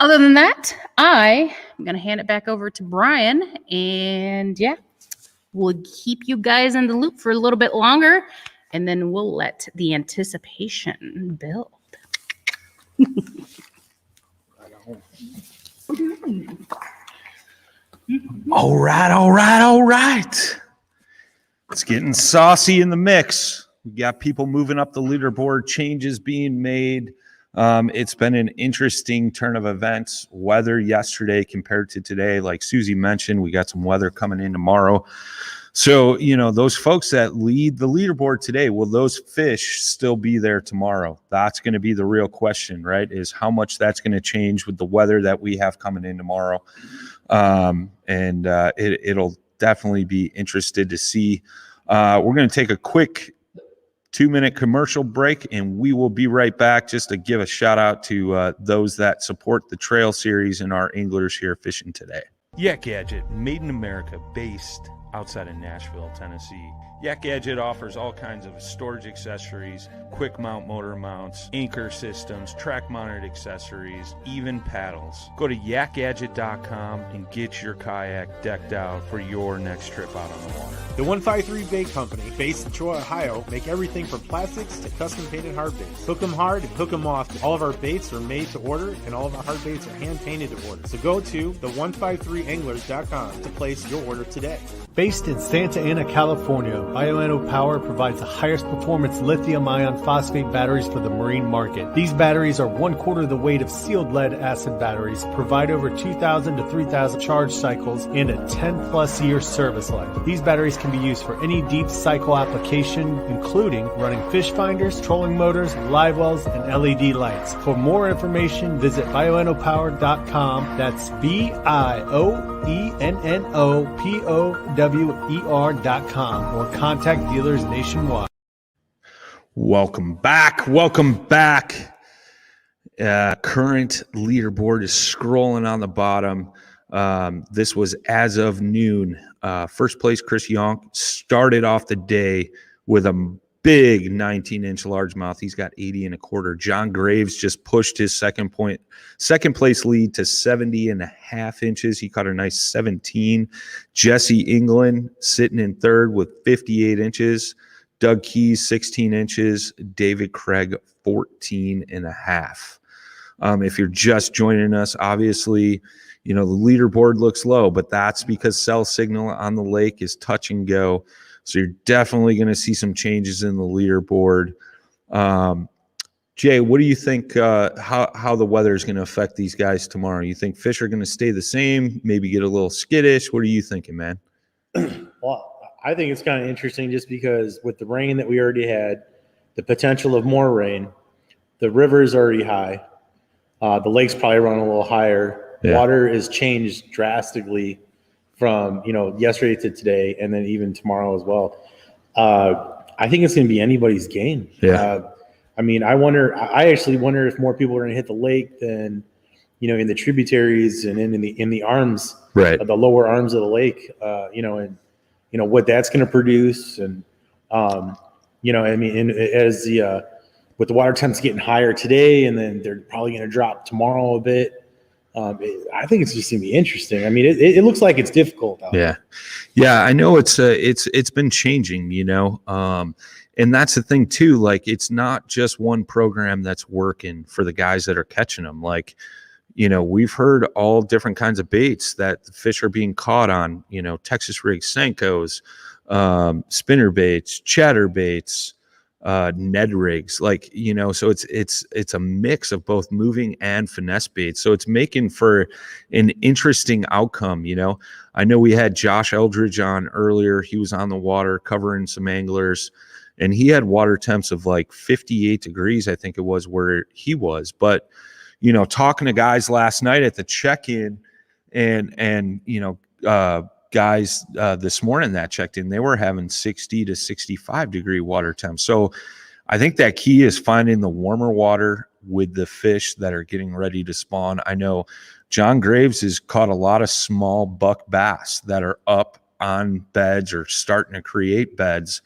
other than that, I'm going to hand it back over to Brian, and yeah, we'll keep you guys in the loop for a little bit longer, and then we'll let the anticipation build. All right. It's getting saucy in the mix. We got people moving up the leaderboard, changes being made. It's been an interesting turn of events. Weather yesterday compared to today, like Susie mentioned, we got some weather coming in tomorrow. So, those folks that lead the leaderboard today, will those fish still be there tomorrow? That's going to be the real question, right? Is how much that's going to change with the weather that we have coming in tomorrow. It'll definitely be interested to see. We're going to take a quick 2-minute commercial break, and we will be right back just to give a shout out to those that support the trail series and our anglers here fishing today. Yak Gadget, made in America, based outside of Nashville, Tennessee. Yak Gadget offers all kinds of storage accessories, quick mount motor mounts, anchor systems, track mounted accessories, even paddles. Go to yakgadget.com and get your kayak decked out for your next trip out on the water. The 153 Bait Company, based in Troy, Ohio, make everything from plastics to custom painted hard baits. Hook 'em hard and hook 'em often. All of our baits are made to order, and all of our hard baits are hand painted to order. So go to the153anglers.com to place your order today. Based in Santa Ana, California, Bioenno Power provides the highest performance lithium ion phosphate batteries for the marine market. These batteries are 1/4 the weight of sealed lead acid batteries, provide over 2,000 to 3,000 charge cycles, and a 10+ year service life. These batteries can be used for any deep cycle application, including running fish finders, trolling motors, live wells, and LED lights. For more information, visit bioennopower.com. That's BIOENNOPOWER.com or contact dealers nationwide. Welcome back. Current leaderboard is scrolling on the bottom. This was as of noon. First place, Chris Yonk, started off the day with a big 19-inch largemouth. He's got 80 1/4. John Graves just pushed his second place lead to 70.5 inches. He caught a nice 17. Jesse England sitting in third with 58 inches. Doug Keys, 16 inches. David Craig, 14.5. If you're just joining us, obviously, the leaderboard looks low, but that's because cell signal on the lake is touch and go. So you're definitely going to see some changes in the leaderboard. Jay, what do you think how the weather is going to affect these guys tomorrow? You think fish are going to stay the same, maybe get a little skittish? What are you thinking, man? Well, I think it's kind of interesting just because with the rain that we already had, the potential of more rain, the river is already high. The lake's probably running a little higher. Yeah. Water is changed drastically from yesterday to today, and then even tomorrow as well. I think it's going to be anybody's game. Yeah. I actually wonder if more people are going to hit the lake than in the tributaries and in the arms, right? The lower arms of the lake. What that's going to produce, and with the water temps getting higher today, and then they're probably going to drop tomorrow a bit. I think it's just going to be interesting. It looks like it's difficult out there. Yeah. I know it's been changing, and that's the thing too. Like, it's not just one program that's working for the guys that are catching them. Like, we've heard all different kinds of baits that the fish are being caught on, Texas rigs, Senkos, spinner baits, chatter baits, Ned rigs, so it's a mix of both moving and finesse baits. So it's making for an interesting outcome. I know we had Josh Eldridge on earlier. He was on the water covering some anglers, and he had water temps of like 58 degrees, I think it was, where he was. But talking to guys last night at the check-in, and guys this morning that checked in, they were having 60 to 65 degree water temps. So I think that key is finding the warmer water with the fish that are getting ready to spawn. I know John Graves has caught a lot of small buck bass that are up on beds or starting to create beds.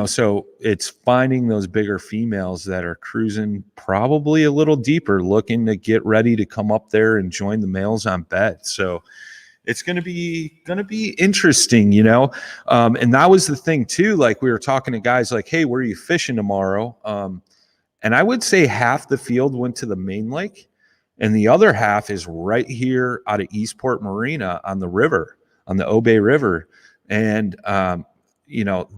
So it's finding those bigger females that are cruising probably a little deeper, looking to get ready to come up there and join the males on bed. So it's going to be interesting, and that was the thing too. Like we were talking to guys like, hey, where are you fishing tomorrow? And I would say half the field went to the main lake and the other half is right here out of Eastport Marina on the river, on the Obey River. And,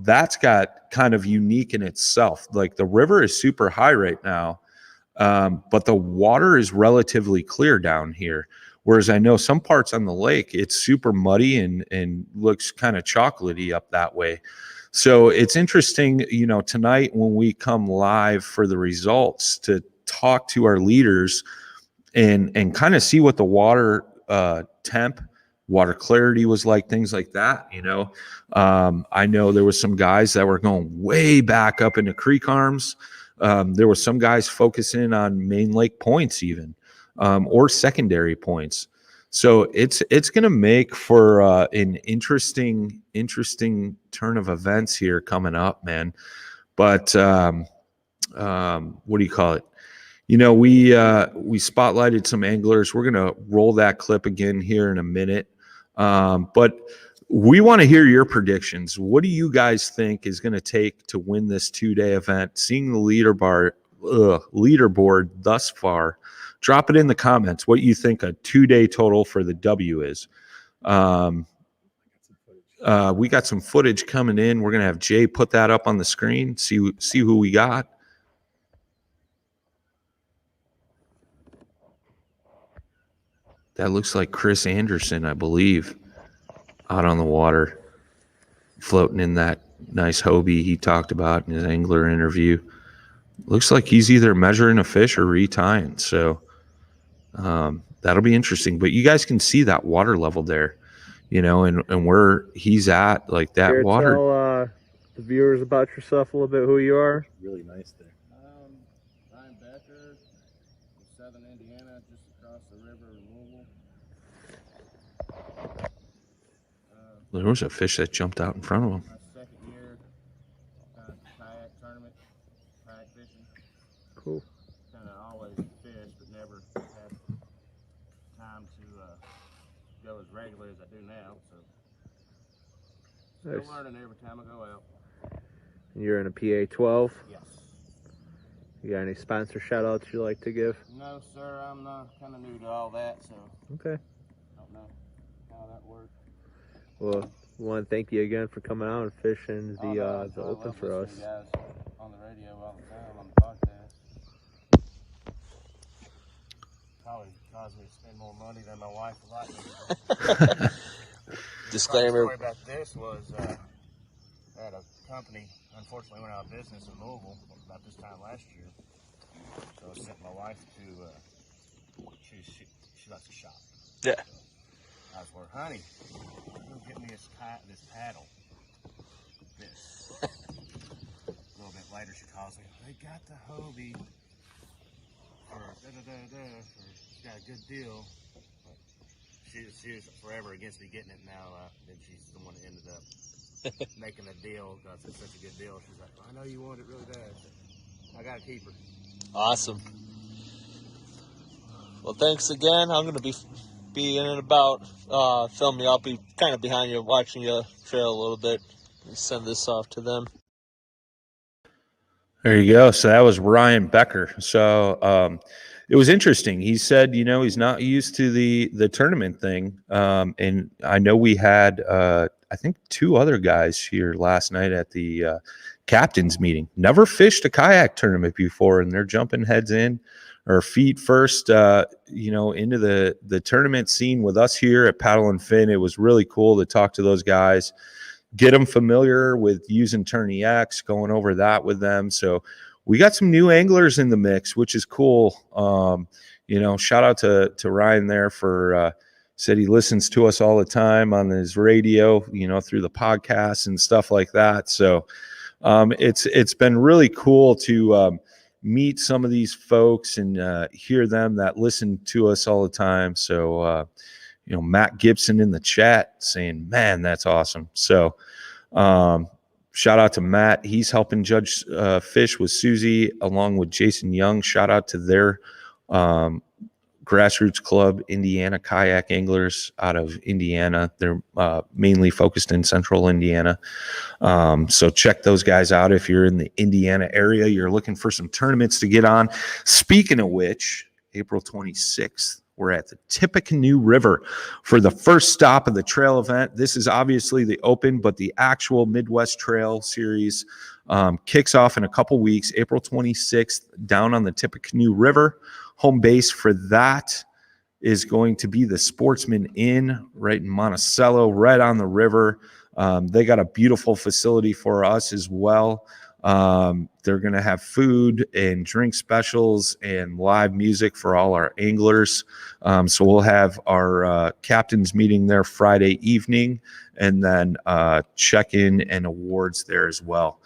that's got kind of unique in itself. Like the river is super high right now, but the water is relatively clear down here. Whereas I know some parts on the lake, it's super muddy and looks kind of chocolatey up that way. So it's interesting, tonight when we come live for the results to talk to our leaders and kind of see what the water temp, water clarity was like, things like that. I know there was some guys that were going way back up into creek arms. There were some guys focusing on main lake points even, or secondary points. So it's going to make for an interesting turn of events here coming up, man. But what do you call it? We spotlighted some anglers. We're going to roll that clip again here in a minute. But we want to hear your predictions. What do you guys think is going to take to win this 2-day event? Seeing the leaderboard thus far, drop it in the comments what you think a 2-day total for the W is. We got some footage coming in. We're going to have Jay put that up on the screen, see who we got. That looks like Chris Anderson, I believe, out on the water, floating in that nice Hobie he talked about in his angler interview. Looks like he's either measuring a fish or retying. So that'll be interesting. But you guys can see that water level there, and where he's at, like that Here, water. Tell the viewers about yourself a little bit, who you are. Really nice there. Ryan Becker, Southern Indiana, just across the river in Louisville. There was a fish that jumped out in front of him. My second year kayak tournament, kayak fishing. Cool. Kind of always fish, but never had time to go as regular as I do now. So still learning every time I go out. You're in a PA 12? Yes. You got any sponsor shout outs you like to give? No, sir. I'm kind of new to all that, so. Okay. Don't know how that works. Well, we want to thank you again for coming out and fishing the open for us. You guys on the radio all the time on the podcast. Probably caused me to spend more money than my wife would like. Disclaimer. The story about this was I had a company unfortunately went out of business in Louisville about this time last year. So I sent my wife to she likes to shop. Yeah. So I was like, honey, go get me this paddle. This. A little bit later she calls me, they got the Hobie for she got a good deal. But she was forever against me getting it. Now then she's the one that ended up making a deal because it's such a good deal. She's like, I know you want it really bad. I gotta keep her. Awesome. Well, thanks again. I'm going to be in and about filming. I'll be kind of behind you, watching you trail a little bit. Send this off to them. There you go. So that was Ryan Becker. So it was interesting. He said, he's not used to the tournament thing. And I know we had, I think, 2 other guys here last night at the captain's meeting. Never fished a kayak tournament before, and they're jumping heads in or feet first, into the tournament scene with us here at Paddle and Fin. It was really cool to talk to those guys, get them familiar with using Tourney X, going over that with them. So we got some new anglers in the mix, which is cool. Shout out to Ryan there for said he listens to us all the time on his radio, through the podcasts and stuff like that. So it's been really cool to meet some of these folks and hear them that listen to us all the time. So, Matt Gibson in the chat saying, man, that's awesome. So, shout out to Matt. He's helping judge fish with Susie along with Jason Young. Shout out to their grassroots club, Indiana Kayak Anglers out of Indiana. They're mainly focused in central Indiana. So check those guys out if you're in the Indiana area. You're looking for some tournaments to get on. Speaking of which, April 26th, we're at the Tippecanoe River for the first stop of the trail event. This is obviously the open, but the actual Midwest Trail Series kicks off in a couple weeks, April 26th, down on the Tippecanoe River. Home base for that is going to be the Sportsman Inn right in Monticello, right on the river. They got a beautiful facility for us as well. They're going to have food and drink specials and live music for all our anglers. So we'll have our captains meeting there Friday evening, and then check-in and awards there as well.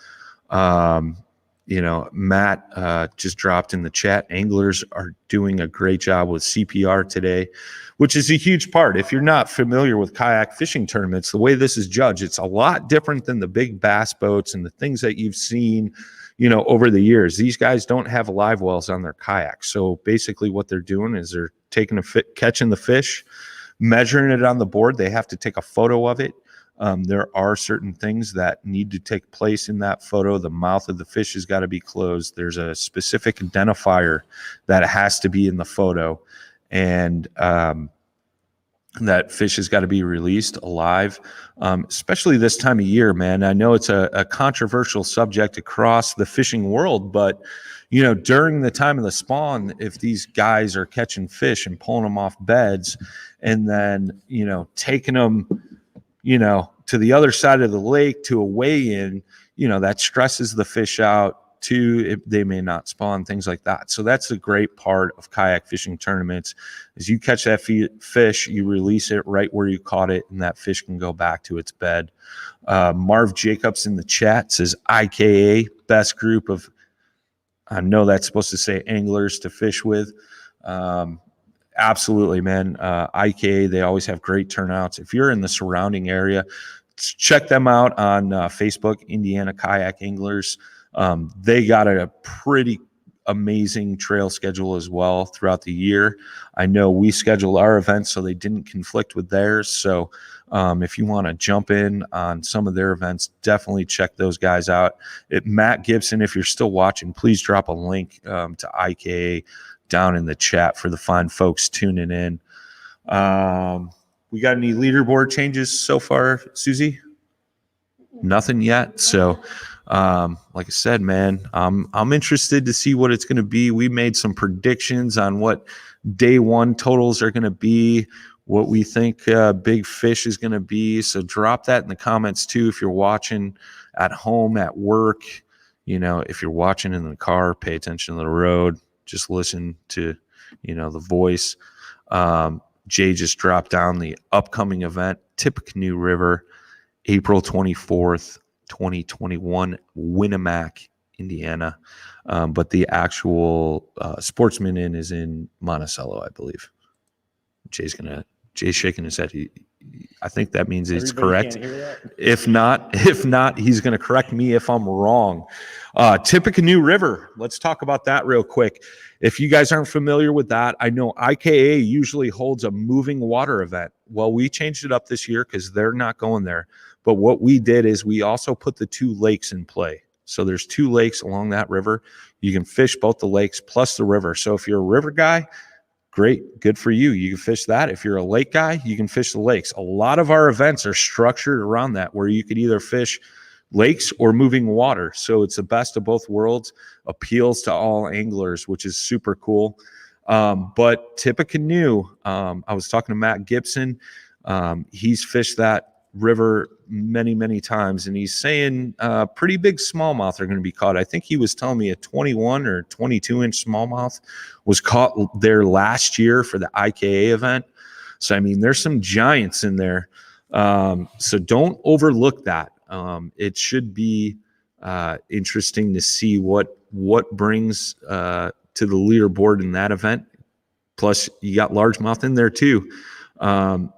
Matt just dropped in the chat. Anglers are doing a great job with CPR today, which is a huge part. If you're not familiar with kayak fishing tournaments, the way this is judged, it's a lot different than the big bass boats and the things that you've seen, over the years. These guys don't have live wells on their kayaks. So basically what they're doing is they're taking catching the fish, measuring it on the board. They have to take a photo of it. There are certain things that need to take place in that photo. The mouth of the fish has got to be closed. There's a specific identifier that has to be in the photo, and that fish has got to be released alive, especially this time of year, man. I know it's a controversial subject across the fishing world, but during the time of the spawn, if these guys are catching fish and pulling them off beds and then, taking them to the other side of the lake to a weigh-in, that stresses the fish out too. They may not spawn, things like that. So that's a great part of kayak fishing tournaments is you catch that fish, you release it right where you caught it, and that fish can go back to its bed. Marv Jacobs in the chat says IKA, best group of, I know that's supposed to say anglers to fish with. Absolutely, man. IKA, they always have great turnouts. If you're in the surrounding area, check them out on Facebook, Indiana Kayak Anglers. They got a pretty amazing trail schedule as well throughout the year. I know we scheduled our events so they didn't conflict with theirs. So if you want to jump in on some of their events, definitely check those guys out. Matt Gibson, if you're still watching, please drop a link to IKA down in the chat for the fine folks tuning in. We got any leaderboard changes so far, Susie? Nothing yet. So, like I said, man, I'm interested to see what it's going to be. We made some predictions on what day one totals are going to be, what we think Big Fish is going to be. So drop that in the comments too. If you're watching at home, at work, if you're watching in the car, pay attention to the road. Just listen to, the voice. Jay just dropped down the upcoming event, Tippecanoe River, April 24th, 2021, Winnemac, Indiana. But the actual Sportsman Inn is in Monticello, I believe. Jay's shaking his head. I think that means it's correct. If not, he's going to correct me if I'm wrong. Tippecanoe River. Let's talk about that real quick. If you guys aren't familiar with that, I know IKA usually holds a moving water event. Well, we changed it up this year because they're not going there. But what we did is we also put the two lakes in play. So there's two lakes along that river. You can fish both the lakes plus the river. So if you're a river guy, great, good for you. You can fish that. If you're a lake guy, you can fish the lakes. A lot of our events are structured around that, where you could either fish lakes or moving water. So it's the best of both worlds, appeals to all anglers, which is super cool. But Tippecanoe, I was talking to Matt Gibson. He's fished that river many, many times, and he's saying pretty big smallmouth are going to be caught. I think he was telling me a 21 or 22-inch smallmouth was caught there last year for the IKA event. So, I mean, there's some giants in there. So don't overlook that. It should be interesting to see what brings to the leaderboard in that event. Plus, you got largemouth in there too.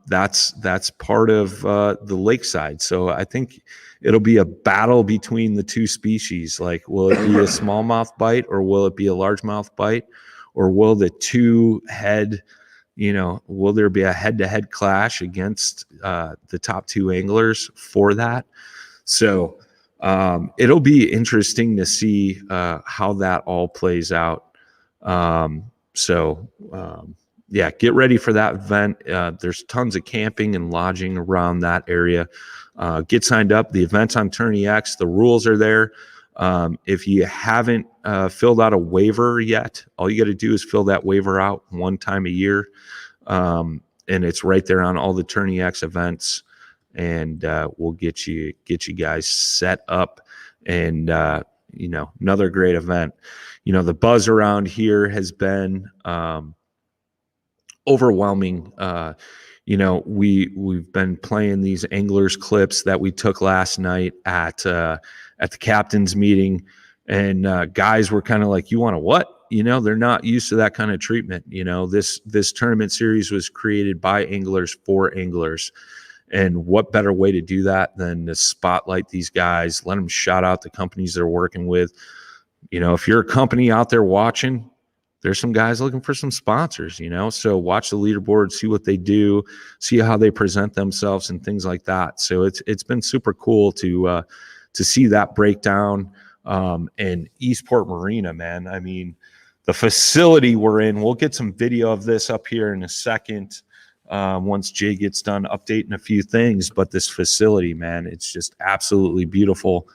That's part of the lakeside. So I think it'll be a battle between the two species. Like, will it be a smallmouth bite, or will it be a largemouth bite, or will the two head? Will there be a head-to-head clash against the top two anglers for that? So it'll be interesting to see how that all plays out. Yeah, get ready for that event. There's tons of camping and lodging around that area. Get signed up. The event's on Tourney X. The rules are there. If you haven't filled out a waiver yet, all you got to do is fill that waiver out one time a year. And it's right there on all the Tourney X events. And we'll get you guys set up. And, another great event. The buzz around here has been overwhelming. We've been playing these anglers clips that we took last night at the captain's meeting, and guys were kind of like, "You want to what?" They're not used to that kind of treatment. This tournament series was created by anglers for anglers, and what better way to do that than to spotlight these guys, let them shout out the companies they're working with. If you're a company out there watching, there's some guys looking for some sponsors, so watch the leaderboard, see what they do, see how they present themselves and things like that. So it's been super cool to see that breakdown. And Eastport Marina, man, I mean, the facility we're in, we'll get some video of this up here in a second once Jay gets done updating a few things. But this facility, man, it's just absolutely beautiful.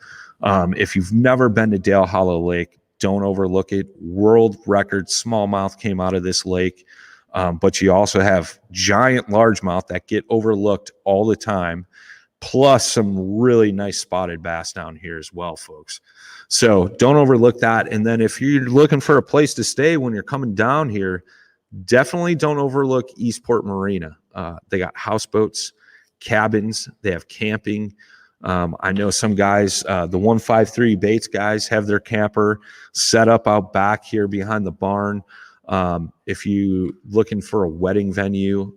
If you've never been to Dale Hollow Lake, don't overlook it. World record smallmouth came out of this lake. But you also have giant largemouth that get overlooked all the time, plus some really nice spotted bass down here as well, folks. So don't overlook that. And then if you're looking for a place to stay when you're coming down here, definitely don't overlook Eastport Marina. They got houseboats, cabins, they have camping. I know some guys, the 153 Baits guys, have their camper set up out back here behind the barn. If you looking for a wedding venue,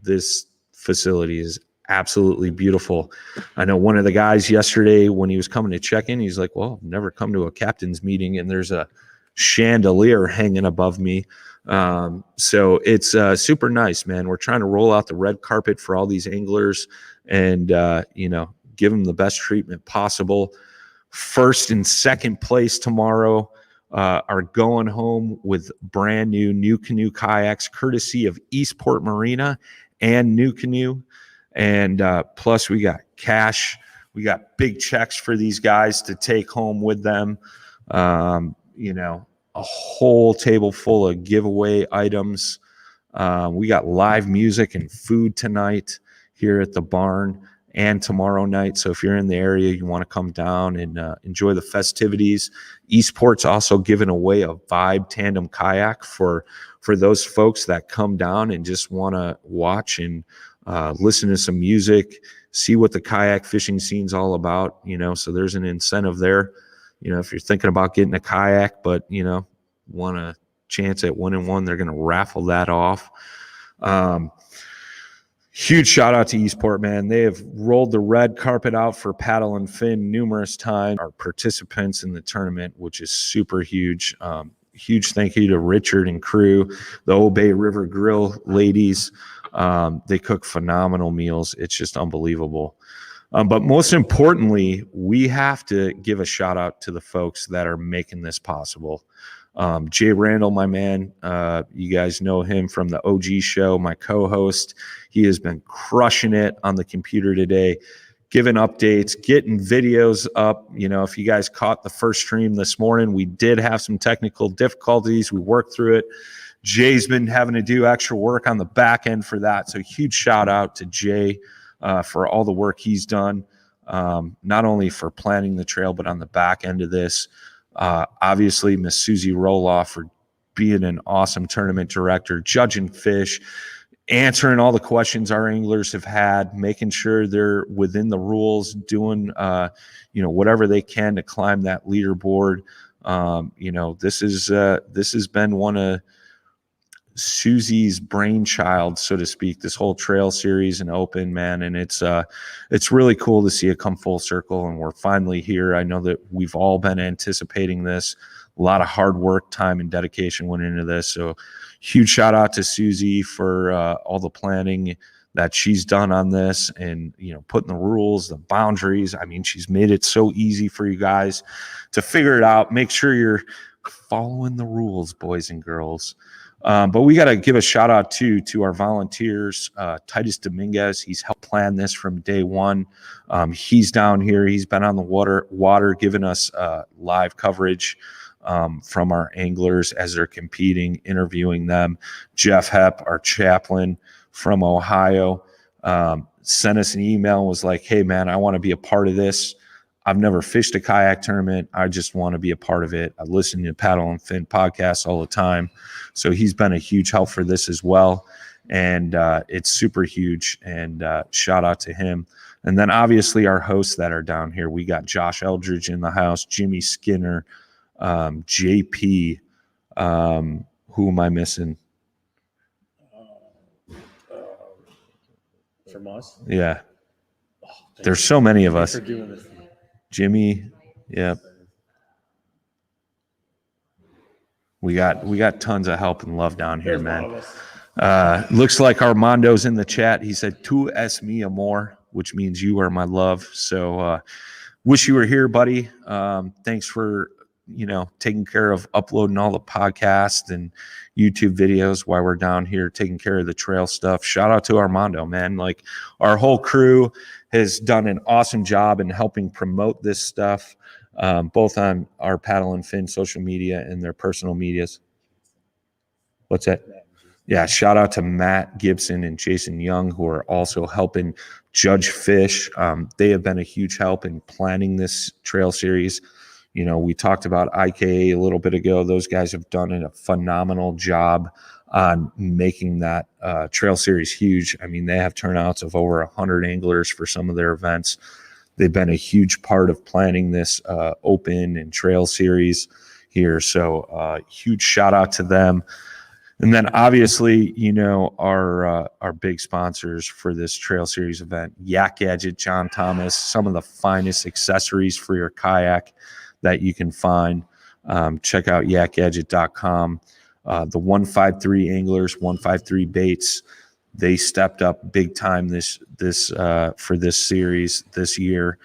this facility is absolutely beautiful. I know one of the guys yesterday when he was coming to check in, he's like, "Well, I've never come to a captain's meeting and there's a chandelier hanging above me." So it's super nice, man. We're trying to roll out the red carpet for all these anglers and, give them the best treatment possible. First and second place tomorrow are going home with brand new canoe kayaks, courtesy of Eastport Marina and New Canoe. And plus we got cash. We got big checks for these guys to take home with them. A whole table full of giveaway items. We got live music and food tonight here at the barn and tomorrow night. So if you're in the area, you want to come down and enjoy the festivities. Eastport's also giving away a Vibe tandem kayak for those folks that come down and just want to watch and listen to some music, see what the kayak fishing scene's all about. So there's an incentive there. If you're thinking about getting a kayak, but want a chance at 1-in-1, they're going to raffle that off. Huge shout out to Eastport, man. They have rolled the red carpet out for paddle and fin numerous times. Our participants in the tournament, which is super huge. Huge thank you to Richard and crew, the Obey River Grill ladies. They cook phenomenal meals. It's just unbelievable. But most importantly, we have to give a shout out to the folks that are making this possible. Jay Randall, my man, you guys know him from the OG show, my co-host. He has been crushing it on the computer today, giving updates, getting videos up. If you guys caught the first stream this morning, we did have some technical difficulties. We worked through it. Jay's been having to do extra work on the back end for that. So huge shout out to Jay for all the work he's done, not only for planning the trail, but on the back end of this. Obviously, Miss Susie Roloff for being an awesome tournament director, judging fish, answering all the questions our anglers have had, making sure they're within the rules, doing whatever they can to climb that leaderboard. This has been one of Susie's brainchild, so to speak, this whole trail series and open, man. And it's really cool to see it come full circle, and we're finally here. I know that we've all been anticipating this. A lot of hard work, time, and dedication went into this. So huge shout out to Susie for all the planning that she's done on this, and putting the rules, the boundaries. I mean, she's made it so easy for you guys to figure it out. Make sure you're following the rules, boys and girls. But we got to give a shout out to our volunteers. Titus Dominguez, he's helped plan this from day one. He's down here. He's been on the water, giving us live coverage from our anglers as they're competing, interviewing them. Jeff Hepp, our chaplain from Ohio, sent us an email and was like, hey, man, I want to be a part of this. I've never fished a kayak tournament. I just want to be a part of it. I listen to Paddle and Fin podcasts all the time. So he's been a huge help for this as well. And it's super huge. And shout out to him. And then obviously our hosts that are down here. We got Josh Eldridge in the house, Jimmy Skinner, JP. Who am I missing? From us? Yeah. There's so many of us. For doing this. Jimmy, yep. We got tons of help and love down here, man. Looks like Armando's in the chat. He said, "Tu es mi amor," which means you are my love. So wish you were here, buddy. Thanks for taking care of uploading all the podcasts and YouTube videos while we're down here taking care of the trail stuff. Shout out to Armando, man. Like, our whole crew has done an awesome job in helping promote this stuff, both on our Paddle and Fin social media and their personal medias. What's that? Yeah, shout out to Matt Gibson and Jason Young, who are also helping judge fish. They have been a huge help in planning this trail series. We talked about IKA a little bit ago. Those guys have done a phenomenal job on making that trail series huge. I mean, they have turnouts of over 100 anglers for some of their events. They've been a huge part of planning this open and trail series here. So huge shout out to them. And then obviously, our big sponsors for this trail series event, Yak Gadget, John Thomas, some of the finest accessories for your kayak that you can find. Check out yakgadget.com. The 153 anglers, 153 baits, they stepped up big time this for this series this year.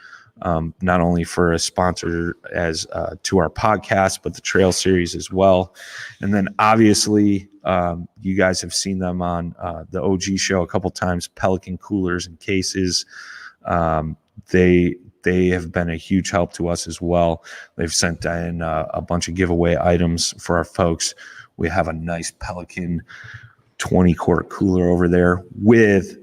Not only for a sponsor as to our podcast, but the trail series as well. And then obviously, you guys have seen them on the OG show a couple times. Pelican coolers and cases. They have been a huge help to us as well. They've sent in a bunch of giveaway items for our folks. We have a nice Pelican 20-quart cooler over there with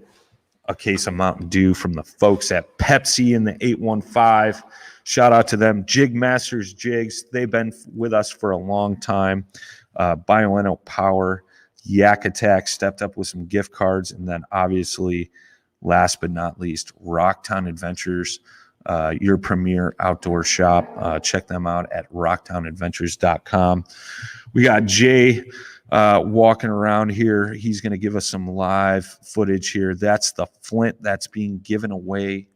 a case of Mountain Dew from the folks at Pepsi in the 815. Shout out to them. Jig Masters Jigs. They've been with us for a long time. Bioeno Power, Yak Attack stepped up with some gift cards. And then obviously, last but not least, Rocktown Adventures, your premier outdoor shop. Check them out at rocktownadventures.com. We got Jay walking around here. He's going to give us some live footage here. That's the flint that's being given away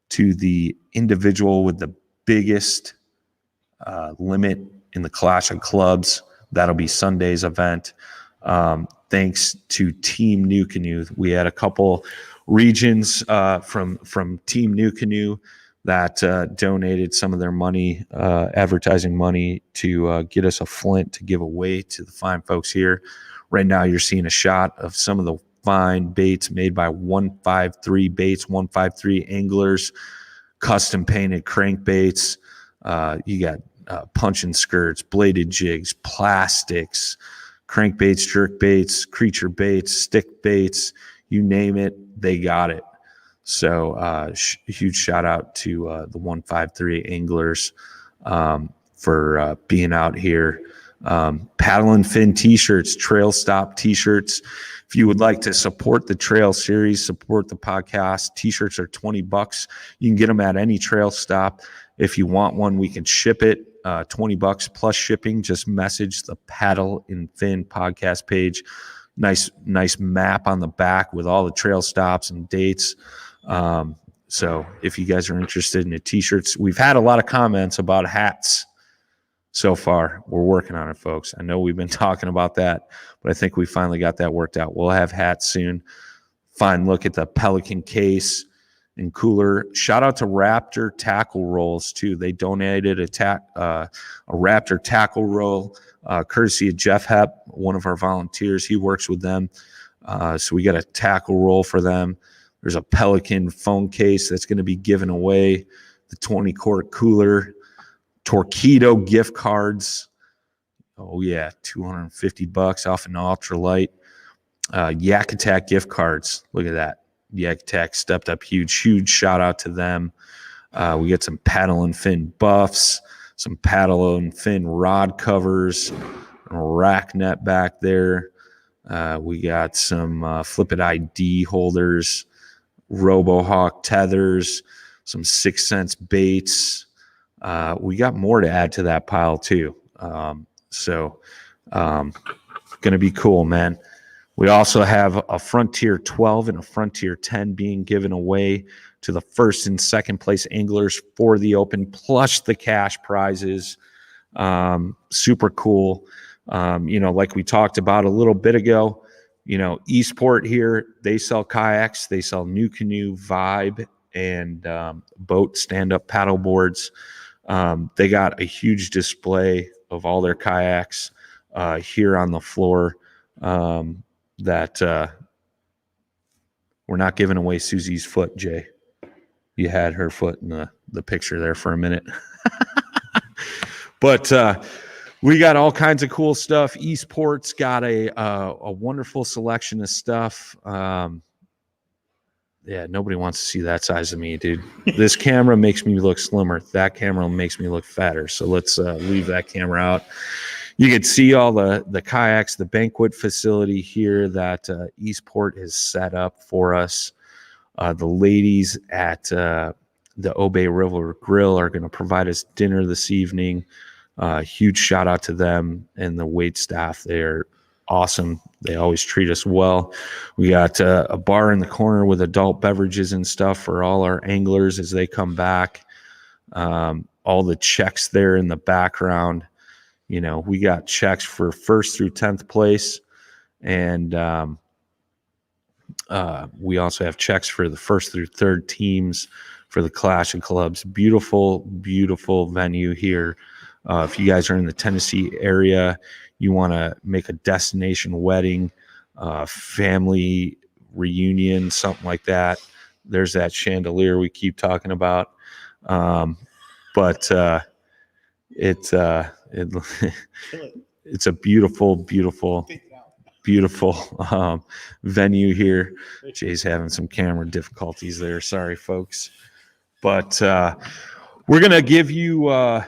to the individual with the biggest limit in the Clash of Clubs. That'll be Sunday's event. Thanks to Team New Canoe. We had a couple regions from Team New Canoe that donated some of their money, advertising money, to get us a flint to give away to the fine folks here. Right now, you're seeing a shot of some of the fine baits made by 153 Baits, 153 Anglers, custom painted crankbaits. You got punching skirts, bladed jigs, plastics, crankbaits, jerk baits, creature baits, stick baits, you name it, they got it. So huge shout out to the 153 Anglers for being out here Paddle and Fin t-shirts, Trail Stop t-shirts. If you would like to support the trail series, support the podcast, t-shirts are $20. You can get them at any trail stop. If you want one, we can ship it, $20 plus shipping. Just message the Paddle and Fin podcast page. Nice map on the back with all the trail stops and dates. So if you guys are interested in the t-shirts, we've had a lot of comments about hats so far. We're working on it, folks. I know we've been talking about that, but I think we finally got that worked out. We'll have hats soon. Fine look at the Pelican case and cooler. Shout out to Raptor Tackle Rolls, too. They donated a Raptor Tackle Roll, courtesy of Jeff Hepp, one of our volunteers. He works with them. So we got a tackle roll for them. There's a Pelican phone case that's going to be given away. The 20-quart cooler. Torpedo gift cards. Oh, yeah, $250 off an ultralight. Yak Attack gift cards. Look at that. Yak Attack stepped up huge shout out to them. We get some Paddle and Fin buffs, some Paddle and Fin rod covers, a rack net back there. We got some Flip It ID holders, RoboHawk tethers, some 6 Sense baits. We got more to add to that pile too. So going to be cool, man. We also have a Frontier 12 and a Frontier 10 being given away to the first and second place anglers for the Open, plus the cash prizes. Super cool. Like we talked about a little bit ago, Eastport here, they sell kayaks, they sell New Canoe, Vibe, and boat stand-up paddle boards. They got a huge display of all their kayaks here on the floor that we're not giving away Susie's foot, Jay. You had her foot in the picture there for a minute. But we got all kinds of cool stuff. Eastport's got a wonderful selection of stuff. Yeah, nobody wants to see that size of me, dude. This camera makes me look slimmer. That camera makes me look fatter. So let's leave that camera out. You can see all the kayaks, the banquet facility here that Eastport has set up for us. The ladies at the Obey River Grill are going to provide us dinner this evening. Huge shout out to them and the wait staff. They're awesome. They always treat us well. We got a bar in the corner with adult beverages and stuff for all our anglers as they come back. All the checks there in the background. We got checks for 1st through 10th place. And we also have checks for the 1st through 3rd teams for the Clash of Clubs. Beautiful, beautiful venue here. If you guys are in the Tennessee area, you want to make a destination wedding, family reunion, something like that, there's that chandelier we keep talking about. It's a beautiful, beautiful, beautiful venue here. Jay's having some camera difficulties there. Sorry, folks. But we're going to give you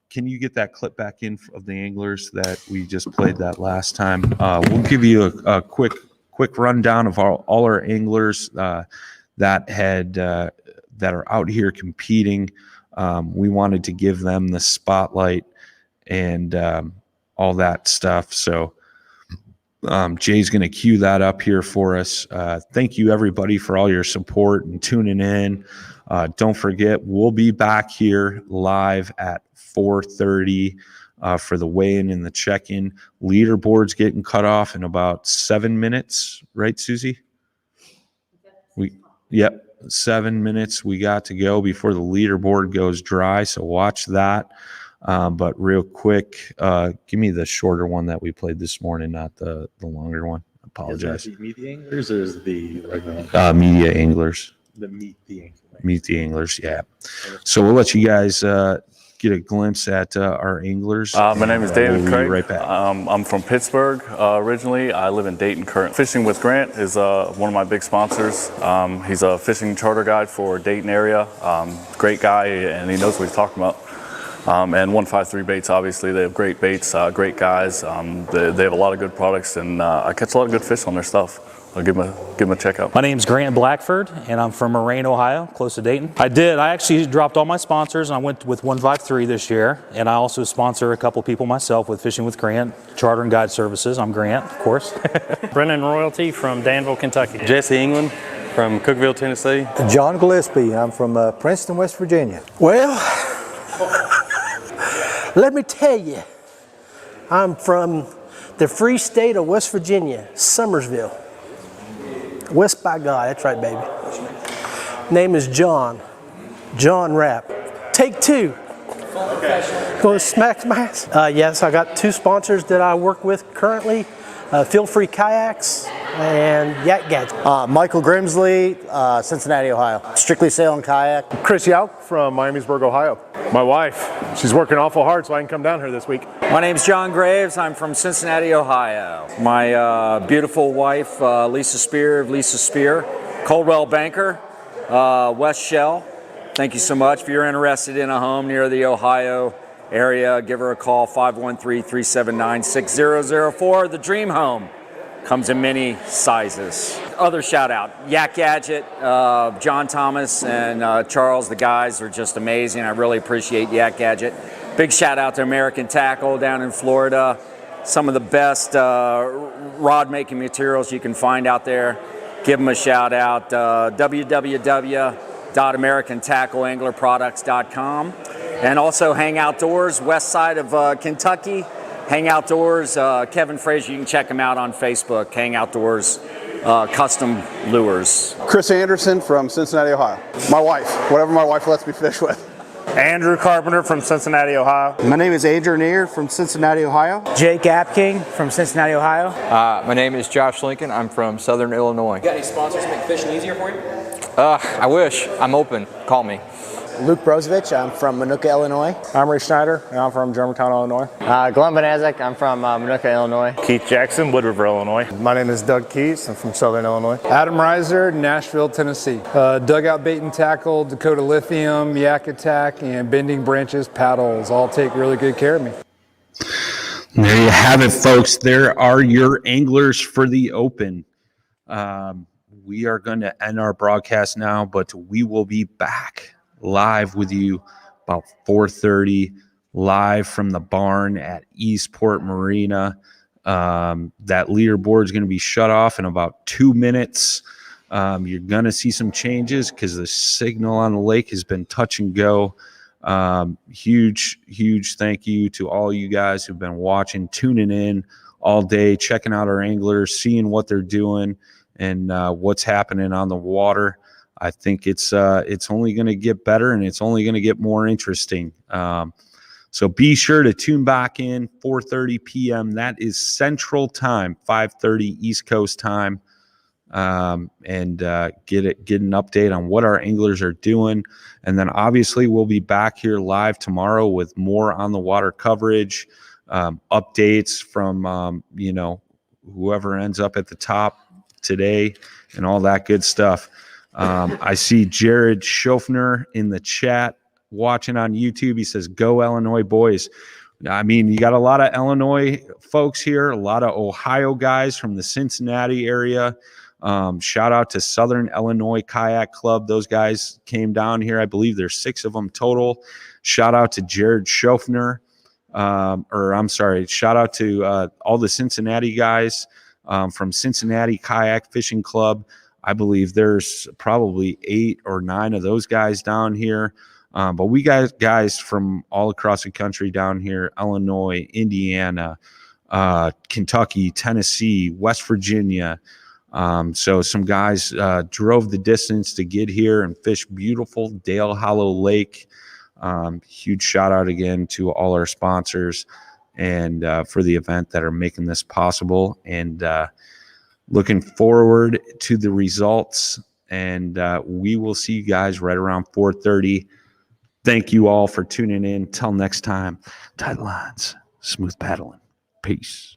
can you get that clip back in of the anglers that we just played that last time? We'll give you a quick rundown of all our anglers that are out here competing. We wanted to give them the spotlight and all that stuff. So Jay's going to cue that up here for us. Thank you, everybody, for all your support and tuning in. Don't forget, we'll be back here live at 4:30 for the weigh-in and the check-in. Leaderboard's getting cut off in about 7 minutes, right, Susie? Yep, 7 minutes we got to go before the leaderboard goes dry, so watch that. But real quick, give me the shorter one that we played this morning, not the longer one. I apologize. Is that the media anglers or is the regular? Media anglers. The meet the anglers. Meet the anglers, yeah. So we'll let you guys get a glimpse at our anglers. My name is David We'll Craig. be right back. I'm from Pittsburgh originally. I live in Dayton currently. Fishing with Grant is one of my big sponsors. He's a fishing charter guide for Dayton area. Great guy, and he knows what he's talking about. And 153 Baits, obviously, they have great baits, great guys. They have a lot of good products, and I catch a lot of good fish on their stuff. I'll give them a check out. My name's Grant Blackford, and I'm from Marina, Ohio, close to Dayton. I actually dropped all my sponsors, and I went with 153 this year, and I also sponsor a couple people myself with Fishing with Grant, Charter and Guide Services. I'm Grant, of course. Brennan Royalty from Danville, Kentucky. Jesse England from Cookeville, Tennessee. John Gillespie. I'm from Princeton, West Virginia. Well, let me tell you, I'm from the free state of West Virginia, Summersville. West by God, that's right, baby. Name is John Rapp. Take two. Going to smack my ass? Yes, I got two sponsors that I work with currently. Feel Free Kayaks and Yak Gadget. Michael Grimsley, Cincinnati, Ohio. Strictly Sail and Kayak. Chris Yauk from Miamisburg, Ohio. My wife, she's working awful hard so I can come down here this week. My name's John Graves. I'm from Cincinnati, Ohio. My beautiful wife, Lisa Spear of Lisa Spear. Coldwell Banker, West Shell. Thank you so much. If you're interested in a home near the Ohio area, give her a call, 513-379-6004. The Dream Home comes in many sizes. Other shout out, Yak Gadget, John Thomas and Charles, the guys are just amazing. I really appreciate Yak Gadget. Big shout out to American Tackle down in Florida. Some of the best rod making materials you can find out there. Give them a shout out, www.americantackleanglerproducts.com. And also Hang Outdoors, west side of Kentucky. Hang Outdoors, Kevin Frazier, you can check him out on Facebook, Hang Outdoors Custom Lures. Chris Anderson from Cincinnati, Ohio. My wife, whatever my wife lets me fish with. Andrew Carpenter from Cincinnati, Ohio. My name is Andrew Neer from Cincinnati, Ohio. Jake Apking from Cincinnati, Ohio. My name is Josh Lincoln. I'm from Southern Illinois. You got any sponsors to make fishing easier for you? I wish. I'm open. Call me. Luke Brozovich, I'm from Manuka, Illinois. I'm Ray Schneider, and I'm from Germantown, Illinois. Glenn Banazek, I'm from Manuka, Illinois. Keith Jackson, Wood River, Illinois. My name is Doug Keys. I'm from Southern Illinois. Adam Reiser, Nashville, Tennessee. Dugout Bait and Tackle, Dakota Lithium, Yak Attack, and Bending Branches Paddles all take really good care of me. There you have it, folks. There are your anglers for the Open. We are going to end our broadcast now, but we will be back live with you about 4:30, live from the barn at Eastport Marina. That leaderboard is going to be shut off in about 2 minutes. You're going to see some changes because the signal on the lake has been touch and go. Huge thank you to all you guys who've been watching, tuning in all day, checking out our anglers, seeing what they're doing and what's happening on the water. I think it's only going to get better and it's only going to get more interesting. So be sure to tune back in 4:30 p.m. That is Central Time, 5:30 East Coast time, and get an update on what our anglers are doing. And then obviously we'll be back here live tomorrow with more on the water coverage, updates from whoever ends up at the top today and all that good stuff. I see Jared Schofner in the chat watching on YouTube. He says, "Go Illinois boys." I mean, you got a lot of Illinois folks here, a lot of Ohio guys from the Cincinnati area. Shout out to Southern Illinois Kayak Club. Those guys came down here. I believe there's 6 of them total. Shout out to Jared Schofner. Shout out to all the Cincinnati guys from Cincinnati Kayak Fishing Club. I believe there's probably 8 or 9 of those guys down here. But we got guys from all across the country down here: Illinois, Indiana, Kentucky, Tennessee, West Virginia. So some guys drove the distance to get here and fish beautiful Dale Hollow Lake. Huge shout out again to all our sponsors and for the event that are making this possible. And looking forward to the results. And we will see you guys right around 4:30. Thank you all for tuning in. Till next time, tight lines, smooth paddling. Peace.